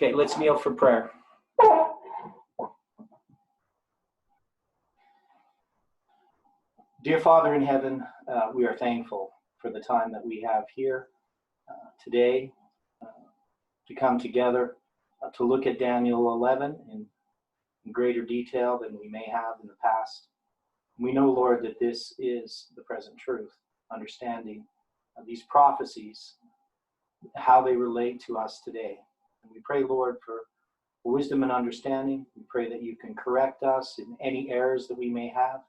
Okay, let's kneel for prayer. Dear Father in heaven, we are thankful for the time that we have here today to come together to look at Daniel 11 in greater detail than we may have in the past. We know, Lord, that this is the present truth, understanding these prophecies, how they relate to us today. And we pray, Lord, for wisdom and understanding. We pray that you can correct us in any errors that we may have,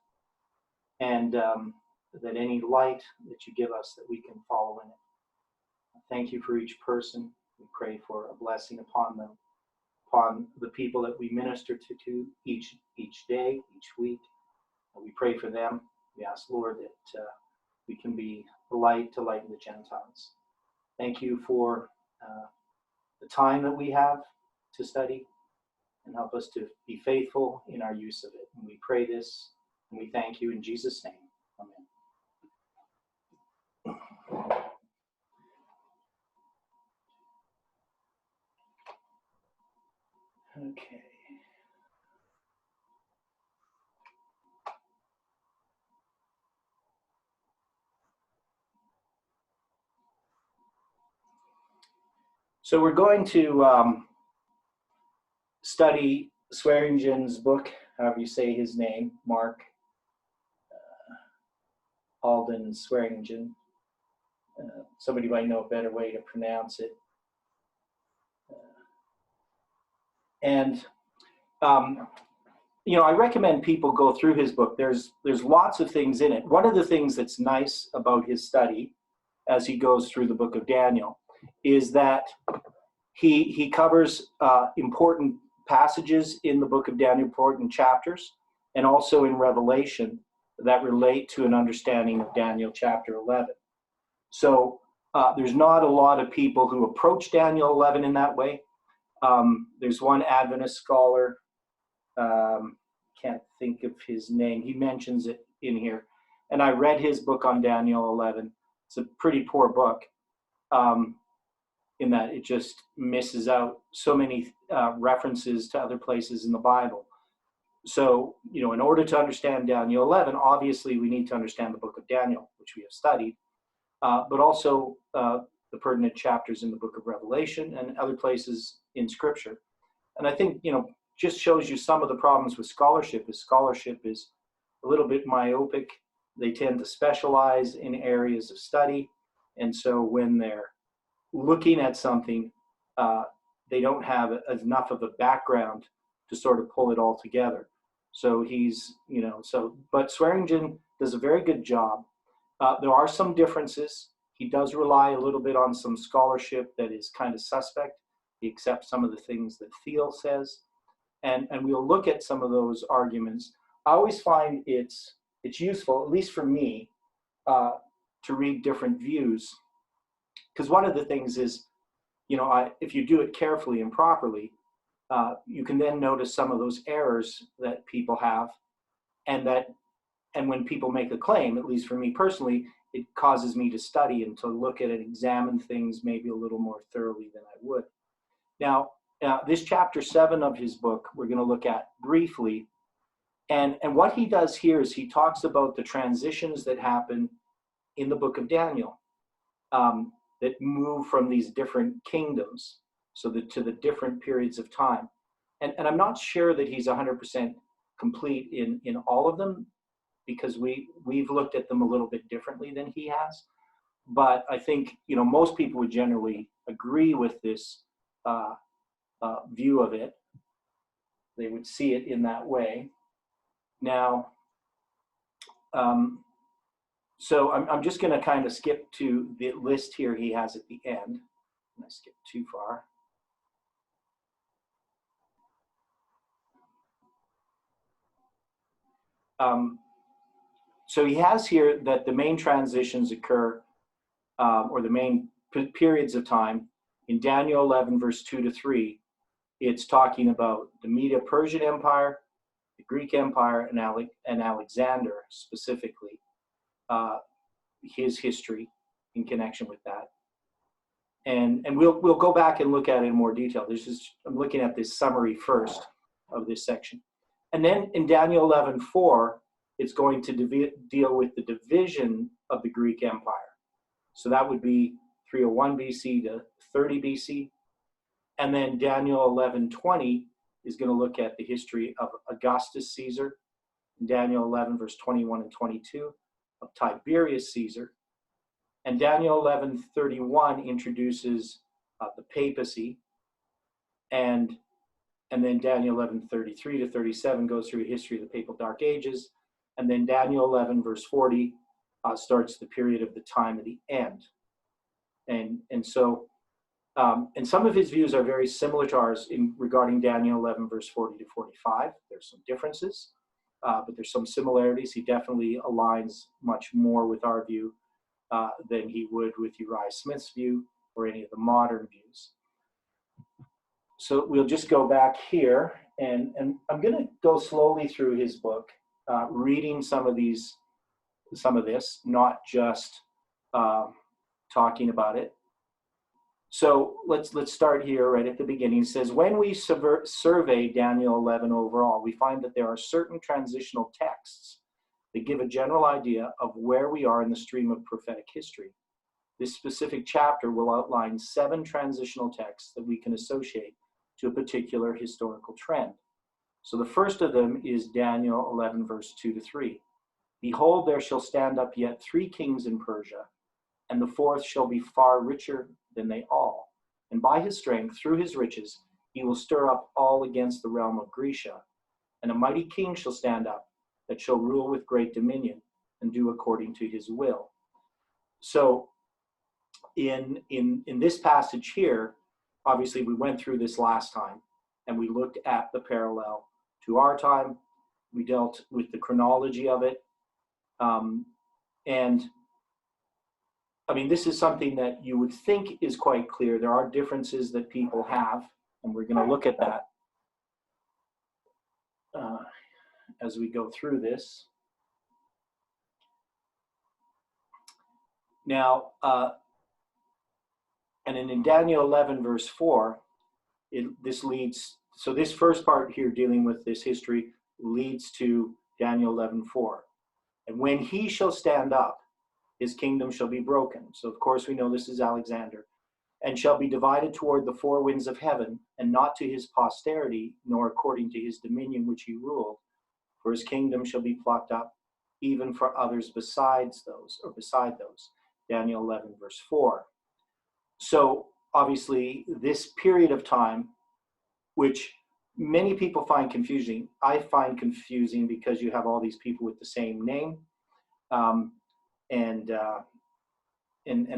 and that any light that you give us, that we can follow in it. Thank you for each person. We pray for a blessing upon them, upon the people that we minister to each day, each week. We pray for them. We ask, Lord, that we can be a light to lighten the Gentiles. Thank you for the time that we have to study, and help us to be faithful in our use of it. And we pray this, and we thank you in Jesus' name. Amen. Okay. So we're going to study Swearingen's book, however you say his name, Mark Alden Swearingen. Somebody might know a better way to pronounce it. I recommend people go through his book. There's lots of things in it. One of the things that's nice about his study, as he goes through the book of Daniel, is that he covers important passages in the book of Daniel, important chapters, and also in Revelation that relate to an understanding of Daniel chapter 11. So there's not a lot of people who approach Daniel 11 in that way. There's one Adventist scholar, can't think of his name. He mentions it in here. And I read his book on Daniel 11. It's a pretty poor book in that it just misses out so many references to other places in the Bible. So, in order to understand Daniel 11, obviously we need to understand the book of Daniel, which we have studied, but also the pertinent chapters in the book of Revelation and other places in Scripture. And I think, just shows you some of the problems with scholarship is a little bit myopic. They tend to specialize in areas of study. And so when they're looking at something, they don't have enough of a background to sort of pull it all together. So but Swearingen does a very good job. There are some differences. He does rely a little bit on some scholarship that is kind of suspect. He accepts some of the things that Thiel says. And we'll look at some of those arguments. I always find it's useful, at least for me, to read different views. Because one of the things is, if you do it carefully and properly, you can then notice some of those errors that people have, and when people make a claim, at least for me personally, it causes me to study and to look at it, examine things maybe a little more thoroughly than I would. Now, this chapter 7 of his book, we're going to look at briefly. And what he does here is he talks about the transitions that happen in the book of Daniel that move from these different kingdoms, to the different periods of time. And I'm not sure that he's 100% complete in all of them, because we've looked at them a little bit differently than he has. But I think, most people would generally agree with this view of it. They would see it in that way. Now, so I'm just going to kind of skip to the list here he has at the end. I skipped too far. So he has here that the main transitions occur, or the main periods of time, in Daniel 11, verse 2 to 3. It's talking about the Medo-Persian Empire, the Greek Empire, and Alexander specifically, his history in connection with that. and we'll go back and look at it in more detail. I'm looking at this summary first of this section. And then in Daniel 11:4, it's going to deal with the division of the Greek Empire. So that would be 301 BC to 30 BC. And then Daniel 11:20 is going to look at the history of Augustus Caesar. Daniel 11, verse 21 and 22, of Tiberius Caesar. And Daniel 11:31 introduces the papacy. And then Daniel 11:33 to 37 goes through a history of the papal dark ages. And then Daniel 11, verse 40 starts the period of the time of the end. And so, and some of his views are very similar to ours regarding Daniel 11, verse 40 to 45. There's some differences, but there's some similarities. He definitely aligns much more with our view than he would with Uriah Smith's view or any of the modern views. So we'll just go back here, and I'm going to go slowly through his book, reading some of this, not just talking about it. So let's start here right at the beginning. It says, when we survey Daniel 11 overall, we find that there are certain transitional texts that give a general idea of where we are in the stream of prophetic history. This specific chapter will outline 7 transitional texts that we can associate to a particular historical trend. So the first of them is Daniel 11, verse 2 to 3. Behold, there shall stand up yet 3 kings in Persia, and the 4th shall be far richer than they all. And by his strength, through his riches, he will stir up all against the realm of Grecia. And a mighty king shall stand up, that shall rule with great dominion, and do according to his will. So in this passage here, obviously we went through this last time, and we looked at the parallel to our time. We dealt with the chronology of it. And I mean, this is something that you would think is quite clear. There are differences that people have, and we're going to look at that as we go through this. Now, and in Daniel 11, verse 4, this leads, so this first part here dealing with this history leads to Daniel 11:4. And when he shall stand up, his kingdom shall be broken. So of course we know this is Alexander. And shall be divided toward the 4 winds of heaven, and not to his posterity, nor according to his dominion which he ruled. For his kingdom shall be plucked up, even for others beside those. Daniel 11, verse 4. So obviously this period of time, which many people find confusing, I find confusing because you have all these people with the same name. And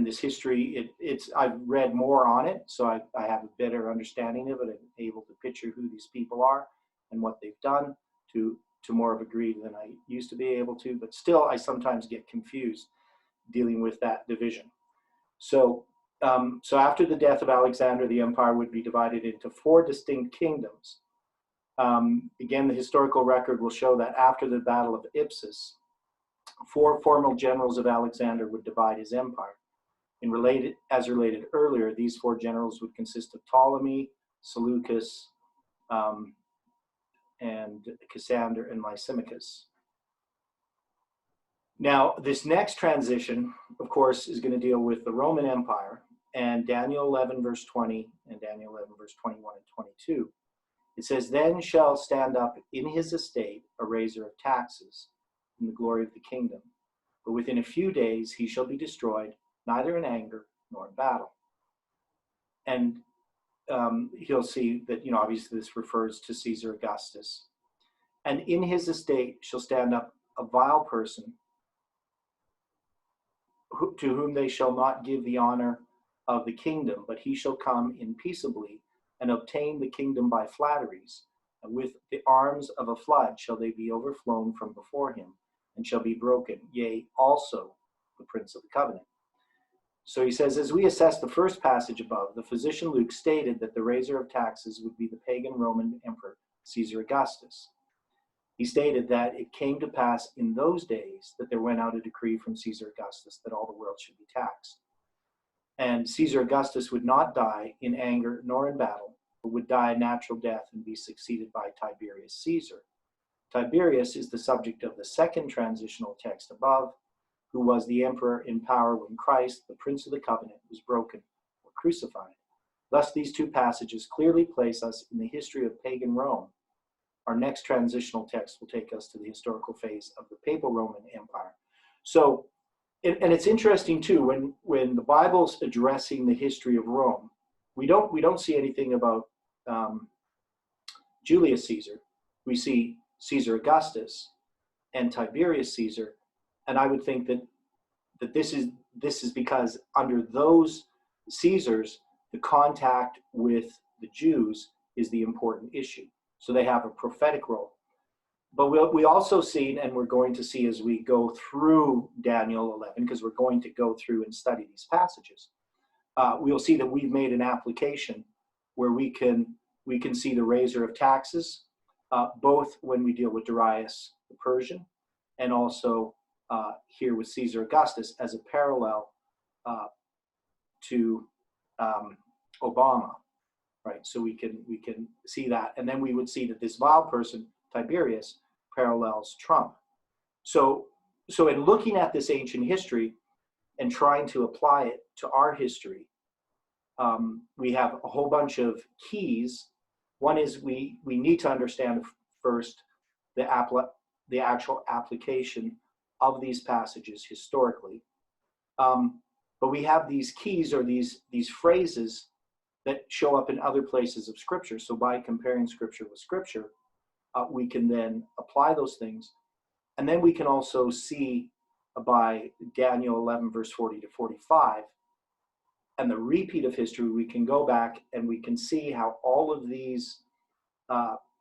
this history, I've read more on it, so I have a better understanding of it. I'm able to picture who these people are and what they've done to more of a degree than I used to be able to, but still I sometimes get confused dealing with that division. So after the death of Alexander, the empire would be divided into 4 distinct kingdoms. Again, the historical record will show that after the Battle of Ipsus, 4 formal generals of Alexander would divide his empire. As related earlier, these 4 generals would consist of Ptolemy, Seleucus, and Cassander and Lysimachus. Now, this next transition, of course, is going to deal with the Roman Empire, and Daniel 11, verse 20, and Daniel 11, verse 21 and 22. It says, then shall stand up in his estate a raiser of taxes in the glory of the kingdom. But within a few days he shall be destroyed, neither in anger nor in battle. And he'll see that, obviously this refers to Caesar Augustus. And in his estate shall stand up a vile person, to whom they shall not give the honor of the kingdom, but he shall come in peaceably and obtain the kingdom by flatteries. And with the arms of a flood shall they be overflown from before him, and shall be broken, yea, also the prince of the covenant. So he says, as we assess the first passage above, the physician Luke stated that the raiser of taxes would be the pagan Roman emperor, Caesar Augustus. He stated that it came to pass in those days that there went out a decree from Caesar Augustus that all the world should be taxed. And Caesar Augustus would not die in anger nor in battle, but would die a natural death and be succeeded by Tiberius Caesar. Tiberius is the subject of the second transitional text above, who was the emperor in power when Christ, the Prince of the Covenant, was broken or crucified. Thus, these two passages clearly place us in the history of pagan Rome. Our next transitional text will take us to the historical phase of the Papal Roman Empire. So, and it's interesting too, when the Bible's addressing the history of Rome, we don't see anything about Julius Caesar. We see Caesar Augustus and Tiberius Caesar, and I would think that this is because under those Caesars, the contact with the Jews is the important issue. So they have a prophetic role. But we also see, and we're going to see as we go through Daniel 11, because we're going to go through and study these passages, we'll see that we've made an application where we can see the raiser of taxes, both when we deal with Darius the Persian, and also here with Caesar Augustus as a parallel to Obama, right? So we can see that, and then we would see that this vile person, Tiberius, parallels Trump. So in looking at this ancient history and trying to apply it to our history, we have a whole bunch of keys. One is we need to understand first the actual application of these passages historically. But we have these keys, or these phrases that show up in other places of Scripture. So by comparing Scripture with Scripture, we can then apply those things. And then we can also see by Daniel 11, verse 40 to 45, and the repeat of history, we can go back and we can see how all of these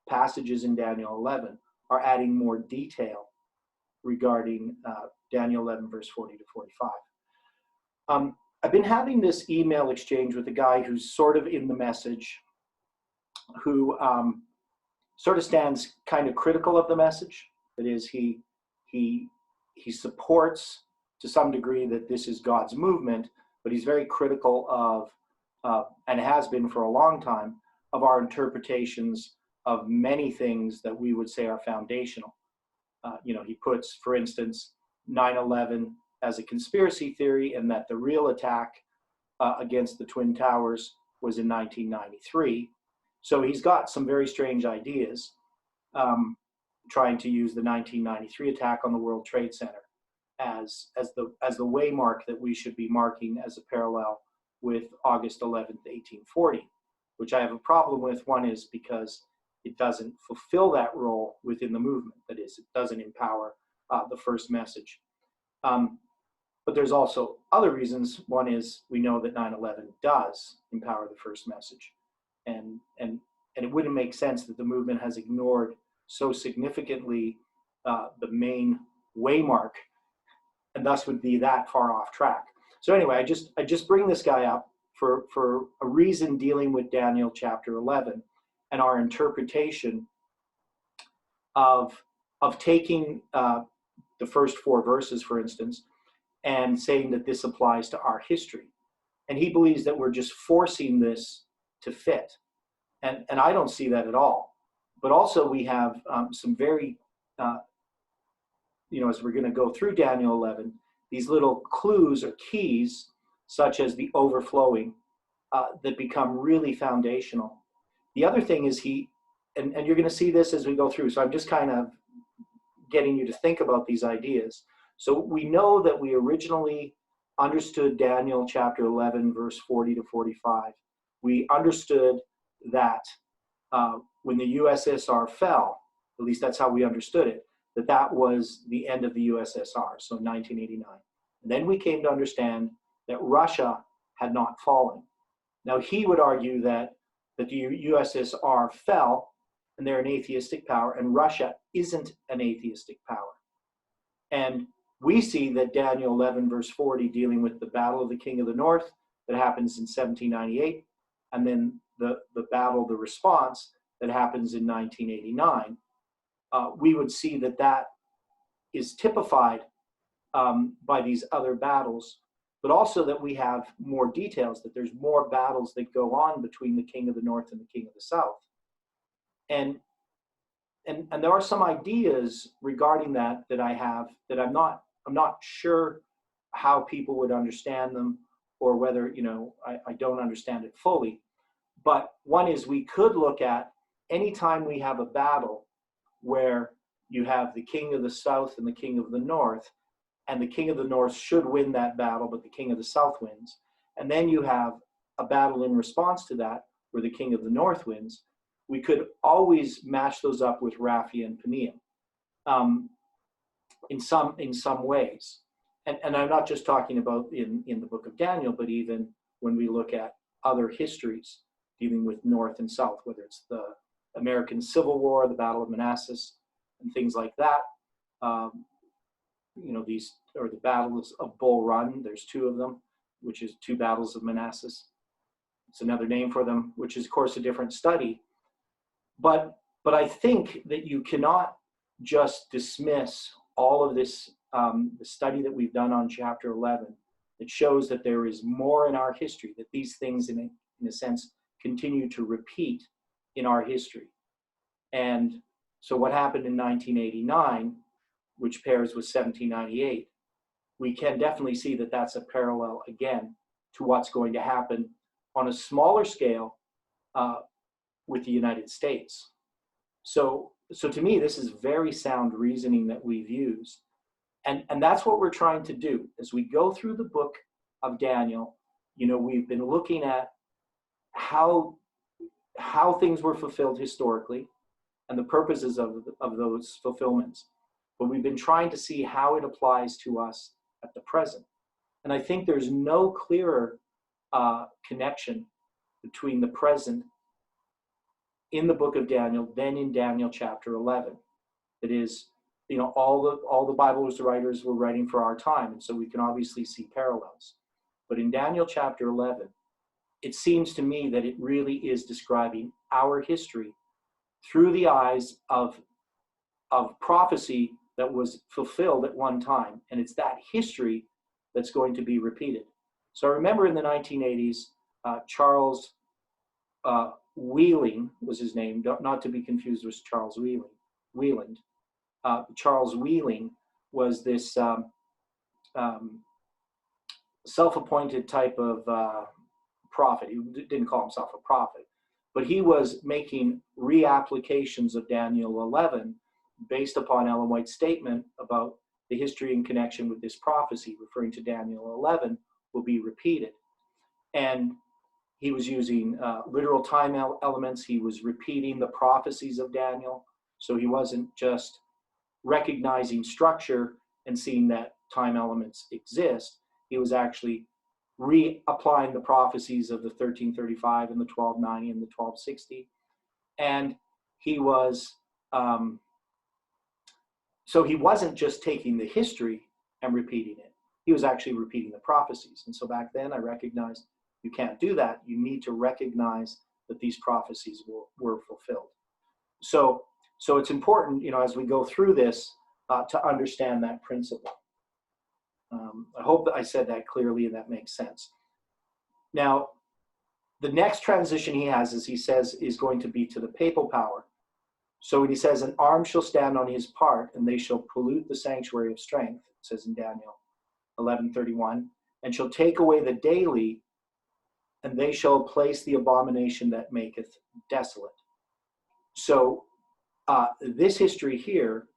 passages in Daniel 11 are adding more detail regarding Daniel 11, verse 40 to 45. I've been having this email exchange with a guy who's sort of in the message, who sort of stands kind of critical of the message. That is, he supports to some degree that this is God's movement, but he's very critical of, and has been for a long time, of our interpretations of many things that we would say are foundational. He puts, for instance, 9/11 as a conspiracy theory, and that the real attack against the Twin Towers was in 1993. So he's got some very strange ideas, trying to use the 1993 attack on the World Trade Center as the waymark that we should be marking as a parallel with August 11th, 1840, which I have a problem with. One is because it doesn't fulfill that role within the movement. That is, it doesn't empower the first message. But there's also other reasons. One is we know that 9/11 does empower the first message. And it wouldn't make sense that the movement has ignored so significantly the main waymark, and thus would be that far off track. So anyway, I just bring this guy up for a reason dealing with Daniel chapter 11 and our interpretation of taking the first 4 verses, for instance, and saying that this applies to our history. And he believes that we're just forcing this to fit. And I don't see that at all. But also we have some very, as we're going to go through Daniel 11, these little clues or keys, such as the overflowing, that become really foundational. The other thing is and you're going to see this as we go through, so I'm just kind of getting you to think about these ideas. So we know that we originally understood Daniel chapter 11, verse 40 to 45. We understood that when the USSR fell, at least that's how we understood it, that was the end of the USSR, so 1989. And then we came to understand that Russia had not fallen. Now he would argue that the USSR fell and they're an atheistic power, and Russia isn't an atheistic power. And we see that Daniel 11, verse 40, dealing with the battle of the King of the North that happens in 1798, and then the battle, the response that happens in 1989, we would see that is typified by these other battles but also that we have more details, that there's more battles that go on between the king of the north and the king of the south. And there are some ideas regarding that I have that I'm not sure how people would understand them, or whether, I don't understand it fully. But one is, we could look at anytime we have a battle where you have the king of the south and the king of the north, and the king of the north should win that battle, but the king of the south wins. And then you have a battle in response to that where the king of the north wins. We could always match those up with Raphia and Paniah in some ways. And I'm not just talking about in the book of Daniel, but even when we look at other histories dealing with North and South, whether it's the American Civil War, the Battle of Manassas, and things like that. These are the battles of Bull Run. There's two of them, which is two battles of Manassas. It's another name for them, which is, of course, a different study. But I think that you cannot just dismiss all of this, the study that we've done on chapter 11, that shows that there is more in our history, that these things, in a sense, continue to repeat in our history. And so what happened in 1989, which pairs with 1798, we can definitely see that that's a parallel, again, to what's going to happen on a smaller scale with the United States. So to me, this is very sound reasoning that we've used. And that's what we're trying to do. As we go through the book of Daniel, we've been looking at how things were fulfilled historically and the purposes of those fulfillments. But we've been trying to see how it applies to us at the present. And I think there's no clearer connection between the present in the book of Daniel than in Daniel chapter 11. It is, all the Bible writers were writing for our time, and so we can obviously see parallels. But in Daniel chapter 11, it seems to me that it really is describing our history through the eyes of prophecy that was fulfilled at one time, and it's that history that's going to be repeated. So I remember in the 1980s, Charles Wheeling was his name, not to be confused with Charles Wheeland. Charles Wheeling was this self-appointed type of prophet. He didn't call himself a prophet, but he was making reapplications of Daniel 11 based upon Ellen White's statement about the history in connection with this prophecy, referring to Daniel 11, will be repeated. And he was using literal time elements. He was repeating the prophecies of Daniel. So he wasn't just recognizing structure and seeing that time elements exist. He was actually reapplying the prophecies of the 1335 and the 1290 and the 1260. And he was, so he wasn't just taking the history and repeating it. He was actually repeating the prophecies. And so back then I recognized you can't do that. You need to recognize that these prophecies were fulfilled. So it's important, as we go through this, to understand that principle. I hope that I said that clearly and that makes sense. Now, the next transition he has, as he says, is going to be to the papal power. So when he says, an arm shall stand on his part, and they shall pollute the sanctuary of strength, it says in Daniel 11:31, and shall take away the daily, and they shall place the abomination that maketh desolate. So this history here,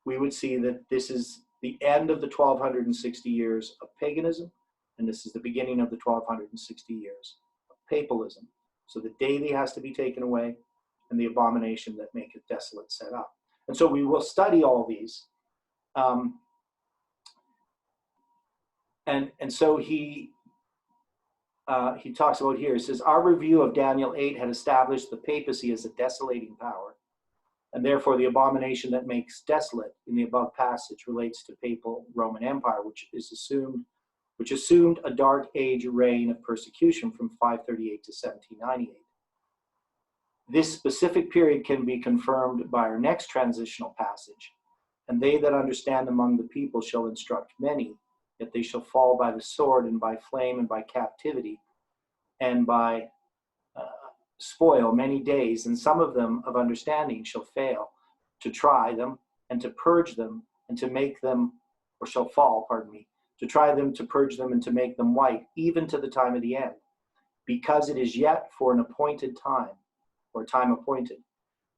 we would see that this is the end of the 1260 years of paganism, and this is the beginning of the 1260 years of papalism. So the daily has to be taken away, and the abomination that maketh desolate set up. And so we will study all these. And so he talks about here, he says, our review of Daniel 8 had established the papacy as a desolating power, and therefore the abomination that makes desolate in the above passage relates to papal Roman Empire, which assumed a dark age reign of persecution from 538 to 1798. This specific period can be confirmed by our next transitional passage, and they that understand among the people shall instruct many, yet they shall fall by the sword and by flame and by captivity and by spoil many days, and some of them of understanding shall fail to try them and to purge them and to make them, or shall fall, pardon me, to try them, to purge them, and to make them white, even to the time of the end, because it is yet for an appointed time, or time appointed.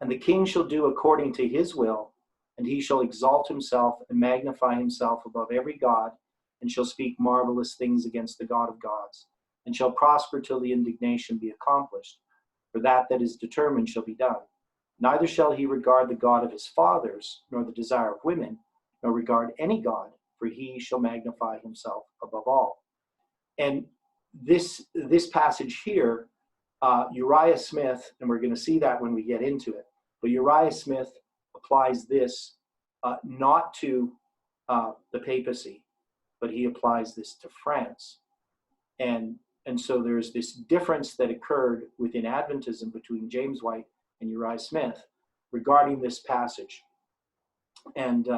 And the king shall do according to his will, and he shall exalt himself and magnify himself above every god, and shall speak marvelous things against the God of gods, and shall prosper till the indignation be accomplished. For that is determined shall be done. Neither shall he regard the God of his fathers, nor the desire of women, nor regard any God, for he shall magnify himself above all. And this passage here, Uriah Smith, and we're going to see that when we get into it, but Uriah Smith applies this not to the papacy, but he applies this to France. And so there's this difference that occurred within Adventism between James White and Uriah Smith regarding this passage. And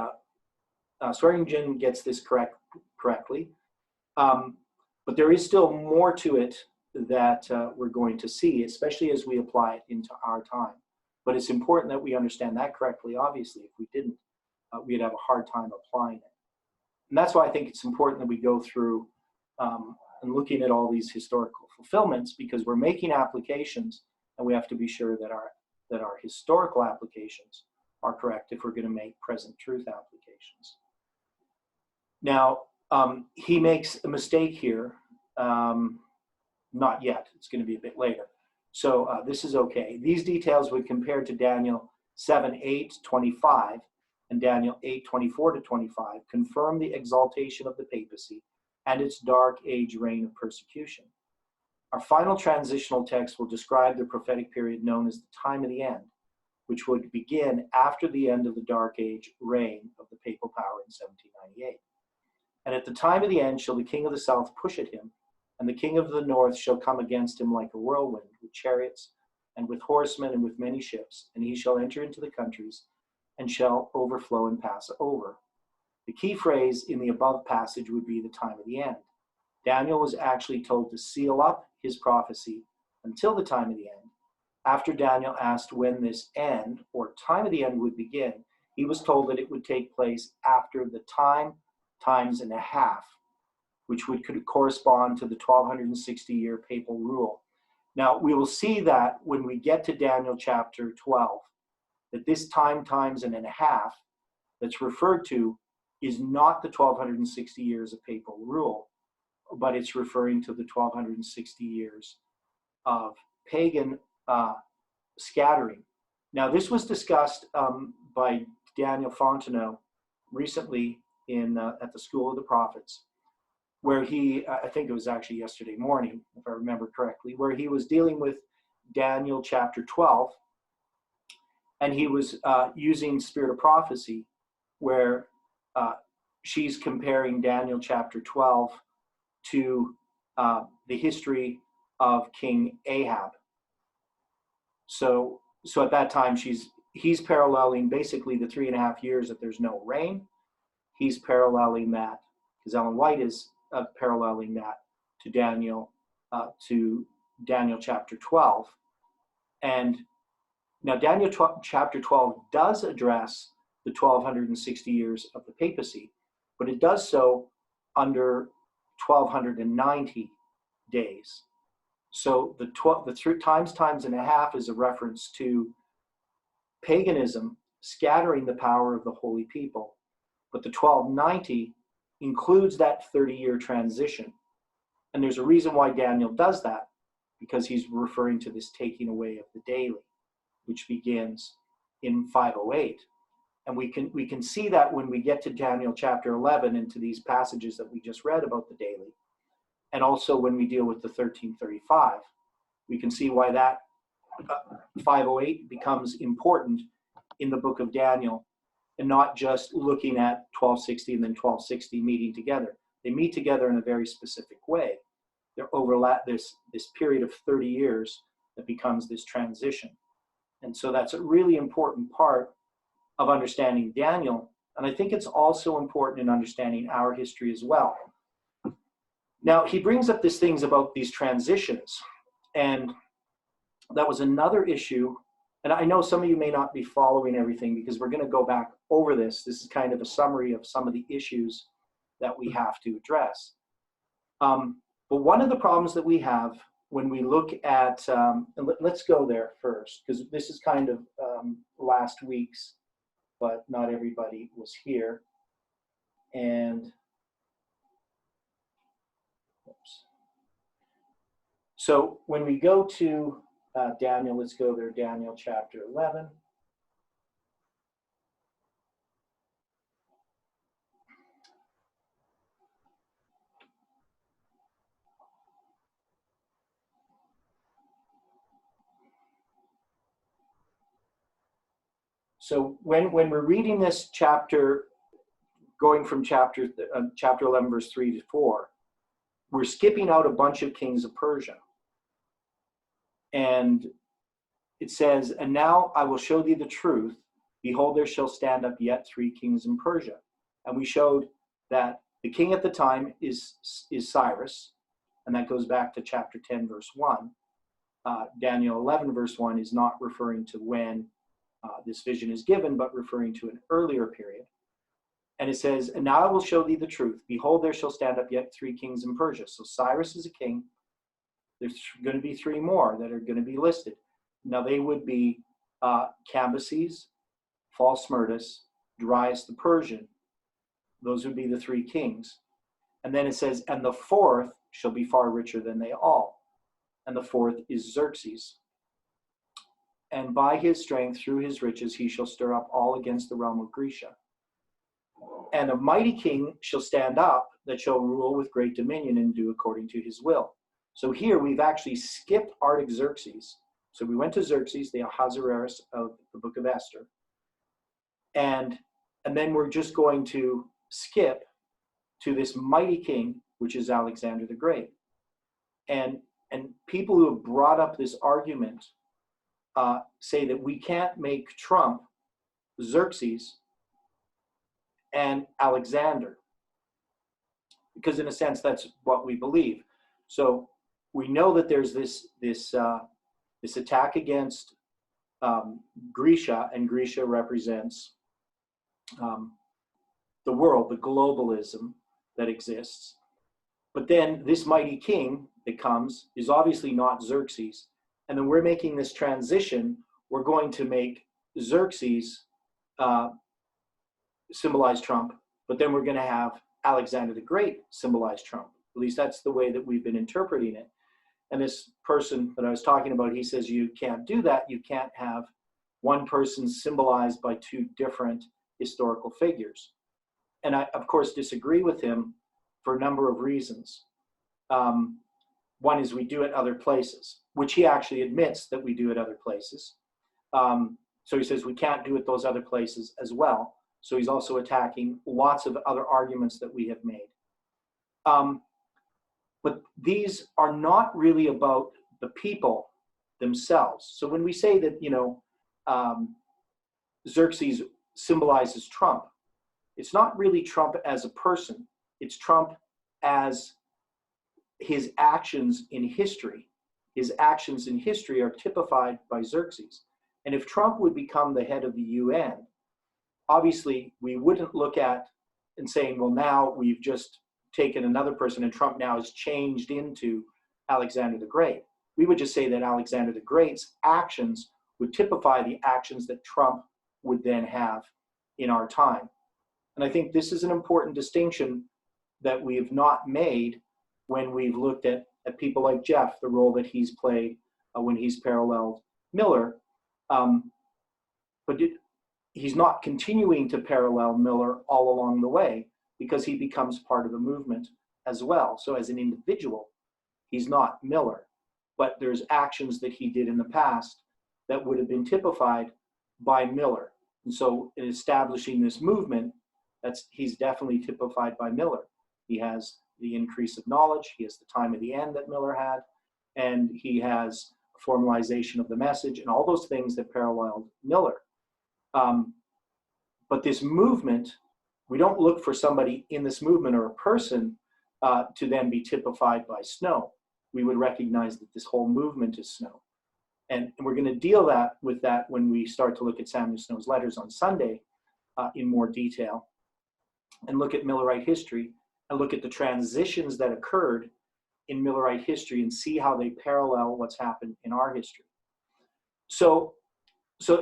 Swearingen gets this correctly. But there is still more to it that we're going to see, especially as we apply it into our time. But it's important that we understand that correctly. Obviously, if we didn't, we'd have a hard time applying it. And that's why I think it's important that we go through and looking at all these historical fulfillments, because we're making applications, and we have to be sure that our historical applications are correct if we're going to make present truth applications. Now, he makes a mistake here. Not yet. It's going to be a bit later. So this is okay. These details would compare to Daniel 7:8-25 and Daniel 8:24-25 confirm the exaltation of the papacy and its dark age reign of persecution. Our final transitional text will describe the prophetic period known as the time of the end, which would begin after the end of the dark age reign of the papal power in 1798. And at the time of the end shall the king of the south push at him, and the king of the north shall come against him like a whirlwind, with chariots, and with horsemen, and with many ships, and he shall enter into the countries, and shall overflow and pass over. The key phrase in the above passage would be the time of the end. Daniel was actually told to seal up his prophecy until the time of the end. After Daniel asked when this end, or time of the end, would begin, he was told that it would take place after the times and a half, which would correspond to the 1260-year papal rule. Now, we will see that when we get to Daniel chapter 12, that this times and a half that's referred to is not the 1260 years of papal rule, but it's referring to the 1260 years of pagan scattering. Now, this was discussed by Daniel Fontenot recently at the School of the Prophets, where he, I think it was actually yesterday morning, if I remember correctly, where he was dealing with Daniel chapter 12, and he was using Spirit of Prophecy, where she's comparing Daniel chapter 12 to the history of King Ahab. So at that time, he's paralleling basically the 3.5 years that there's no rain. He's paralleling that, because Ellen White is paralleling that to Daniel chapter 12. And now Daniel chapter 12 does address the 1260 years of the papacy, but it does so under 1290 days. So the times and a half is a reference to paganism scattering the power of the holy people. But the 1290 includes that 30-year transition. And there's a reason why Daniel does that, because he's referring to this taking away of the daily, which begins in 508. And we can see that when we get to Daniel chapter 11 and to these passages that we just read about the daily. And also when we deal with the 1335, we can see why that 508 becomes important in the book of Daniel, and not just looking at 1260 and then 1260 meeting together. They meet together in a very specific way. They overlap this period of 30 years that becomes this transition. And so that's a really important part of understanding Daniel. And I think it's also important in understanding our history as well. Now, he brings up these things about these transitions, and that was another issue. And I know some of you may not be following everything because we're going to go back over this. This is kind of a summary of some of the issues that we have to address. But one of the problems that we have when we look at, and let's go there first, because this is kind of last week's, but not everybody was here. And oops. So when we go to Daniel, let's go there, Daniel chapter 11. So when we're reading this chapter, going from chapter 11, verse 3 to 4, we're skipping out a bunch of kings of Persia. And it says, and now I will show thee the truth. Behold, there shall stand up yet 3 kings in Persia. And we showed that the king at the time is Cyrus, and that goes back to chapter 10, verse 1. Daniel 11, verse 1 is not referring to when this vision is given, but referring to an earlier period. And it says, and now I will show thee the truth. Behold, there shall stand up yet 3 kings in Persia. So Cyrus is a king. There's going to be 3 more that are going to be listed. Now they would be Cambyses, Falsmurtus, Darius the Persian. Those would be the 3 kings. And then it says, and the 4th shall be far richer than they all. And the 4th is Xerxes. And by his strength, through his riches, he shall stir up all against the realm of Grecia. And a mighty king shall stand up that shall rule with great dominion and do according to his will. So here we've actually skipped Artaxerxes. So we went to Xerxes, the Ahasuerus of the book of Esther. And then we're just going to skip to this mighty king, which is Alexander the Great. And people who have brought up this argument say that we can't make Trump Xerxes and Alexander, because in a sense that's what we believe. So we know that there's this attack against Grecia, and Grecia represents the world, the globalism that exists. But then this mighty king that comes is obviously not Xerxes. And then we're making this transition. We're going to make Xerxes symbolize Trump, but then we're going to have Alexander the Great symbolize Trump. At least that's the way that we've been interpreting it. And this person that I was talking about, he says you can't do that. You can't have one person symbolized by 2 different historical figures. And I, of course, disagree with him for a number of reasons. One is we do it other places, which he actually admits that we do it other places. So he says we can't do it those other places as well. So he's also attacking lots of other arguments that we have made. But these are not really about the people themselves. So when we say that, Xerxes symbolizes Trump, it's not really Trump as a person. It's Trump as his actions in history. His actions in history are typified by Xerxes. And if Trump would become the head of the UN, obviously we wouldn't look at and saying, well, now we've just taken another person and Trump now has changed into Alexander the Great. We would just say that Alexander the Great's actions would typify the actions that Trump would then have in our time. And I think this is an important distinction that we have not made when we've looked at people like Jeff, the role that he's played when he's paralleled Miller. But he's not continuing to parallel Miller all along the way because he becomes part of the movement as well. So as an individual, he's not Miller, but there's actions that he did in the past that would have been typified by Miller. And so in establishing this movement, he's definitely typified by Miller. He has the increase of knowledge, he has the time of the end that Miller had, and he has formalization of the message and all those things that paralleled Miller. But this movement, we don't look for somebody in this movement or a person to then be typified by snow. We would recognize that this whole movement is snow. And we're going to deal with that when we start to look at Samuel Snow's letters on Sunday in more detail, and look at Millerite history, and look at the transitions that occurred in Millerite history and see how they parallel what's happened in our history. So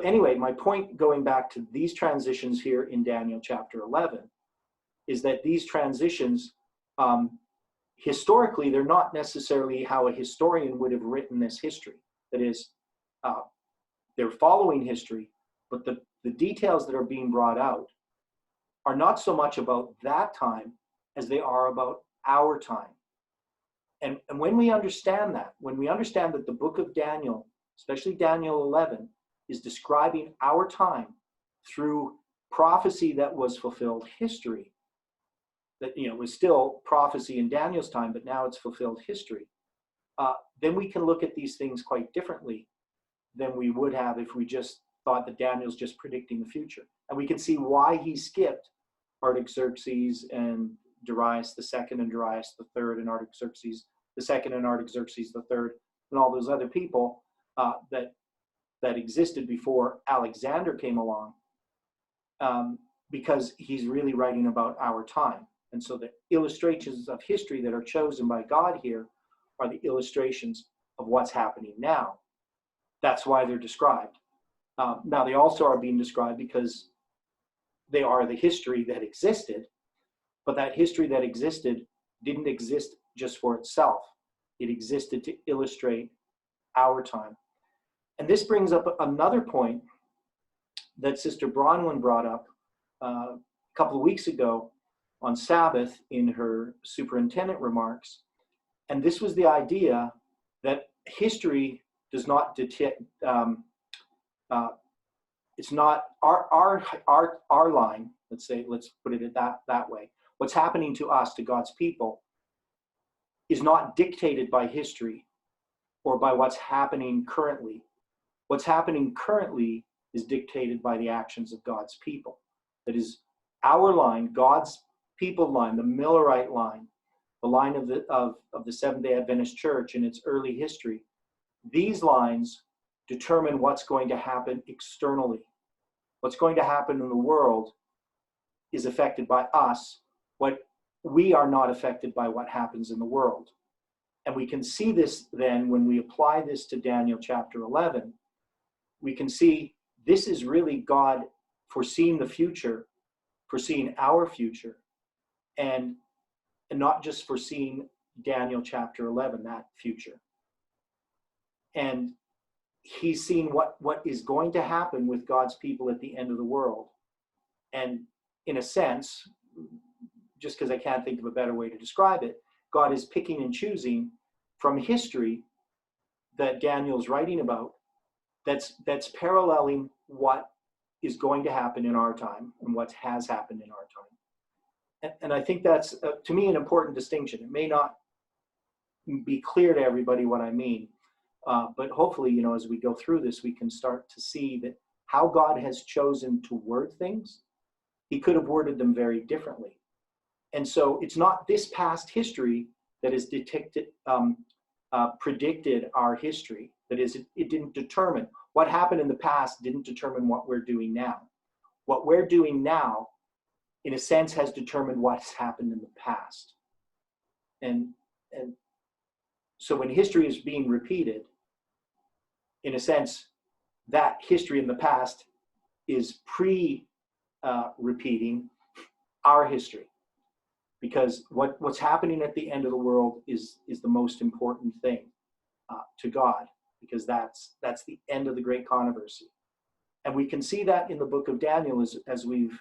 anyway, my point going back to these transitions here in Daniel chapter 11 is that these transitions, historically, they're not necessarily how a historian would have written this history. That is, they're following history, but the details that are being brought out are not so much about that time as they are about our time. And when we understand that, when we understand that the book of Daniel, especially Daniel 11, is describing our time through prophecy that was fulfilled history, that was still prophecy in Daniel's time, but now it's fulfilled history, then we can look at these things quite differently than we would have if we just thought that Daniel's just predicting the future. And we can see why he skipped Artaxerxes and Darius II and Darius III and Artaxerxes II and Artaxerxes III and all those other people that existed before Alexander came along, because he's really writing about our time. And so the illustrations of history that are chosen by God here are the illustrations of what's happening now. That's why they're described. Now, they also are being described because they are the history that existed, but that history that existed didn't exist just for itself. It existed to illustrate our time. And this brings up another point that Sister Bronwyn brought up a couple of weeks ago on Sabbath in her superintendent remarks. And this was the idea that history does not detect, it's not our line, let's put it that way. What's happening to us, to God's people, is not dictated by history or by what's happening currently. What's happening currently is dictated by the actions of God's people. That is our line, God's people line, the Millerite line, the line of the Seventh-day Adventist Church in its early history. These lines determine what's going to happen externally. What's going to happen in the world is affected by us. What we are not affected by what happens in the world. And we can see this then when we apply this to Daniel chapter 11. We can see this is really God foreseeing the future, foreseeing our future, and not just foreseeing Daniel chapter 11, that future. And he's seeing what is going to happen with God's people at the end of the world. And in a sense, just because I can't think of a better way to describe it, God is picking and choosing from history that Daniel's writing about that's paralleling what is going to happen in our time and what has happened in our time. And I think that's, to me, an important distinction. It may not be clear to everybody what I mean, but hopefully, as we go through this, we can start to see that how God has chosen to word things. He could have worded them very differently. And so it's not this past history that has predicted our history. That is, it didn't determine. What happened in the past didn't determine what we're doing now. What we're doing now, in a sense, has determined what's happened in the past. And so when history is being repeated, in a sense, that history in the past is repeating our history. Because what's happening at the end of the world is the most important thing to God, because that's the end of the great controversy. And we can see that in the book of Daniel as we've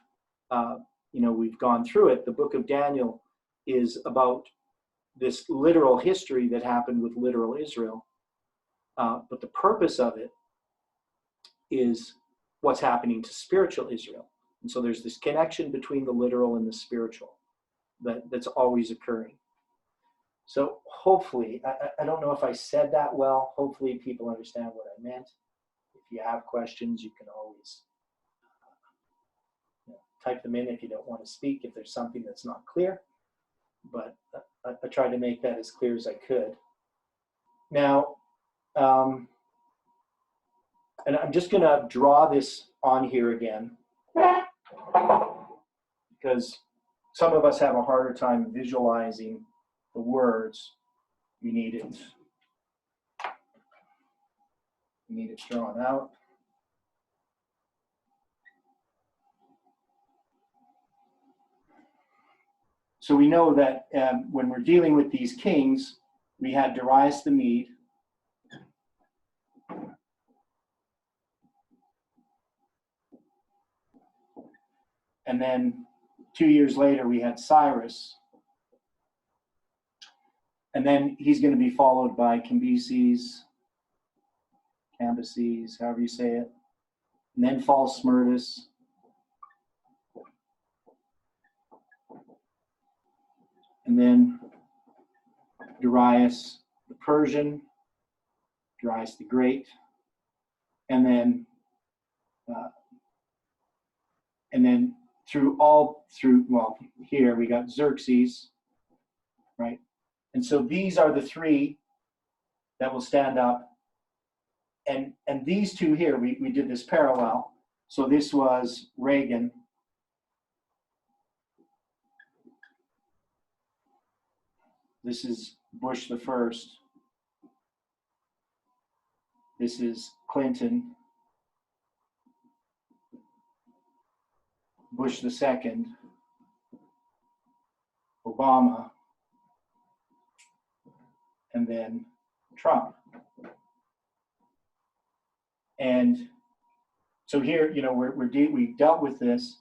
gone through it. The book of Daniel is about this literal history that happened with literal Israel. But the purpose of it is what's happening to spiritual Israel. And so there's this connection between the literal and the spiritual that's always occurring. So hopefully, I don't know if I said that well. Hopefully people understand what I meant. If you have questions, you can always type them in if you don't want to speak, if there's something that's not clear. But I tried to make that as clear as I could. Now, and I'm just going to draw this on here again, because some of us have a harder time visualizing the words. You need it drawn out. So we know that when we're dealing with these kings, we had Darius the Mede, and then 2 years later we had Cyrus, and then he's going to be followed by Cambyses, however you say it, and then falls Smerdis, and then Darius the Persian, Darius the Great, and then here we got Xerxes, right? And so these are the three that will stand up. And these two here, we did this parallel. So this was Reagan. This is Bush the first. This is Clinton. Bush the second. Obama. And then Trump. And so here, we dealt with this,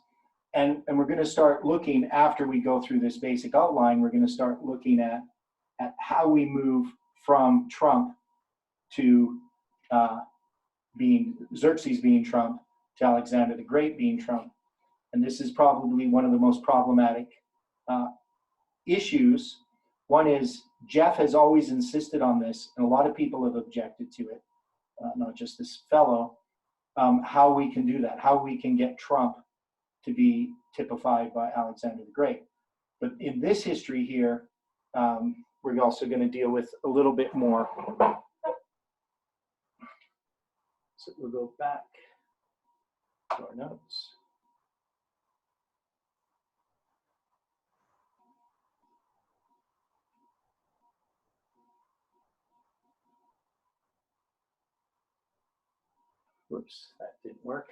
and we're going to start looking, after we go through this basic outline, we're going to start looking at how we move from Trump to Xerxes being Trump to Alexander the Great being Trump. And this is probably one of the most problematic issues. One is, Jeff has always insisted on this, and a lot of people have objected to it, not just this fellow, how we can do that, how we can get Trump to be typified by Alexander the Great. But in this history here, we're also going to deal with a little bit more. So we'll go back to our notes. Whoops, that didn't work.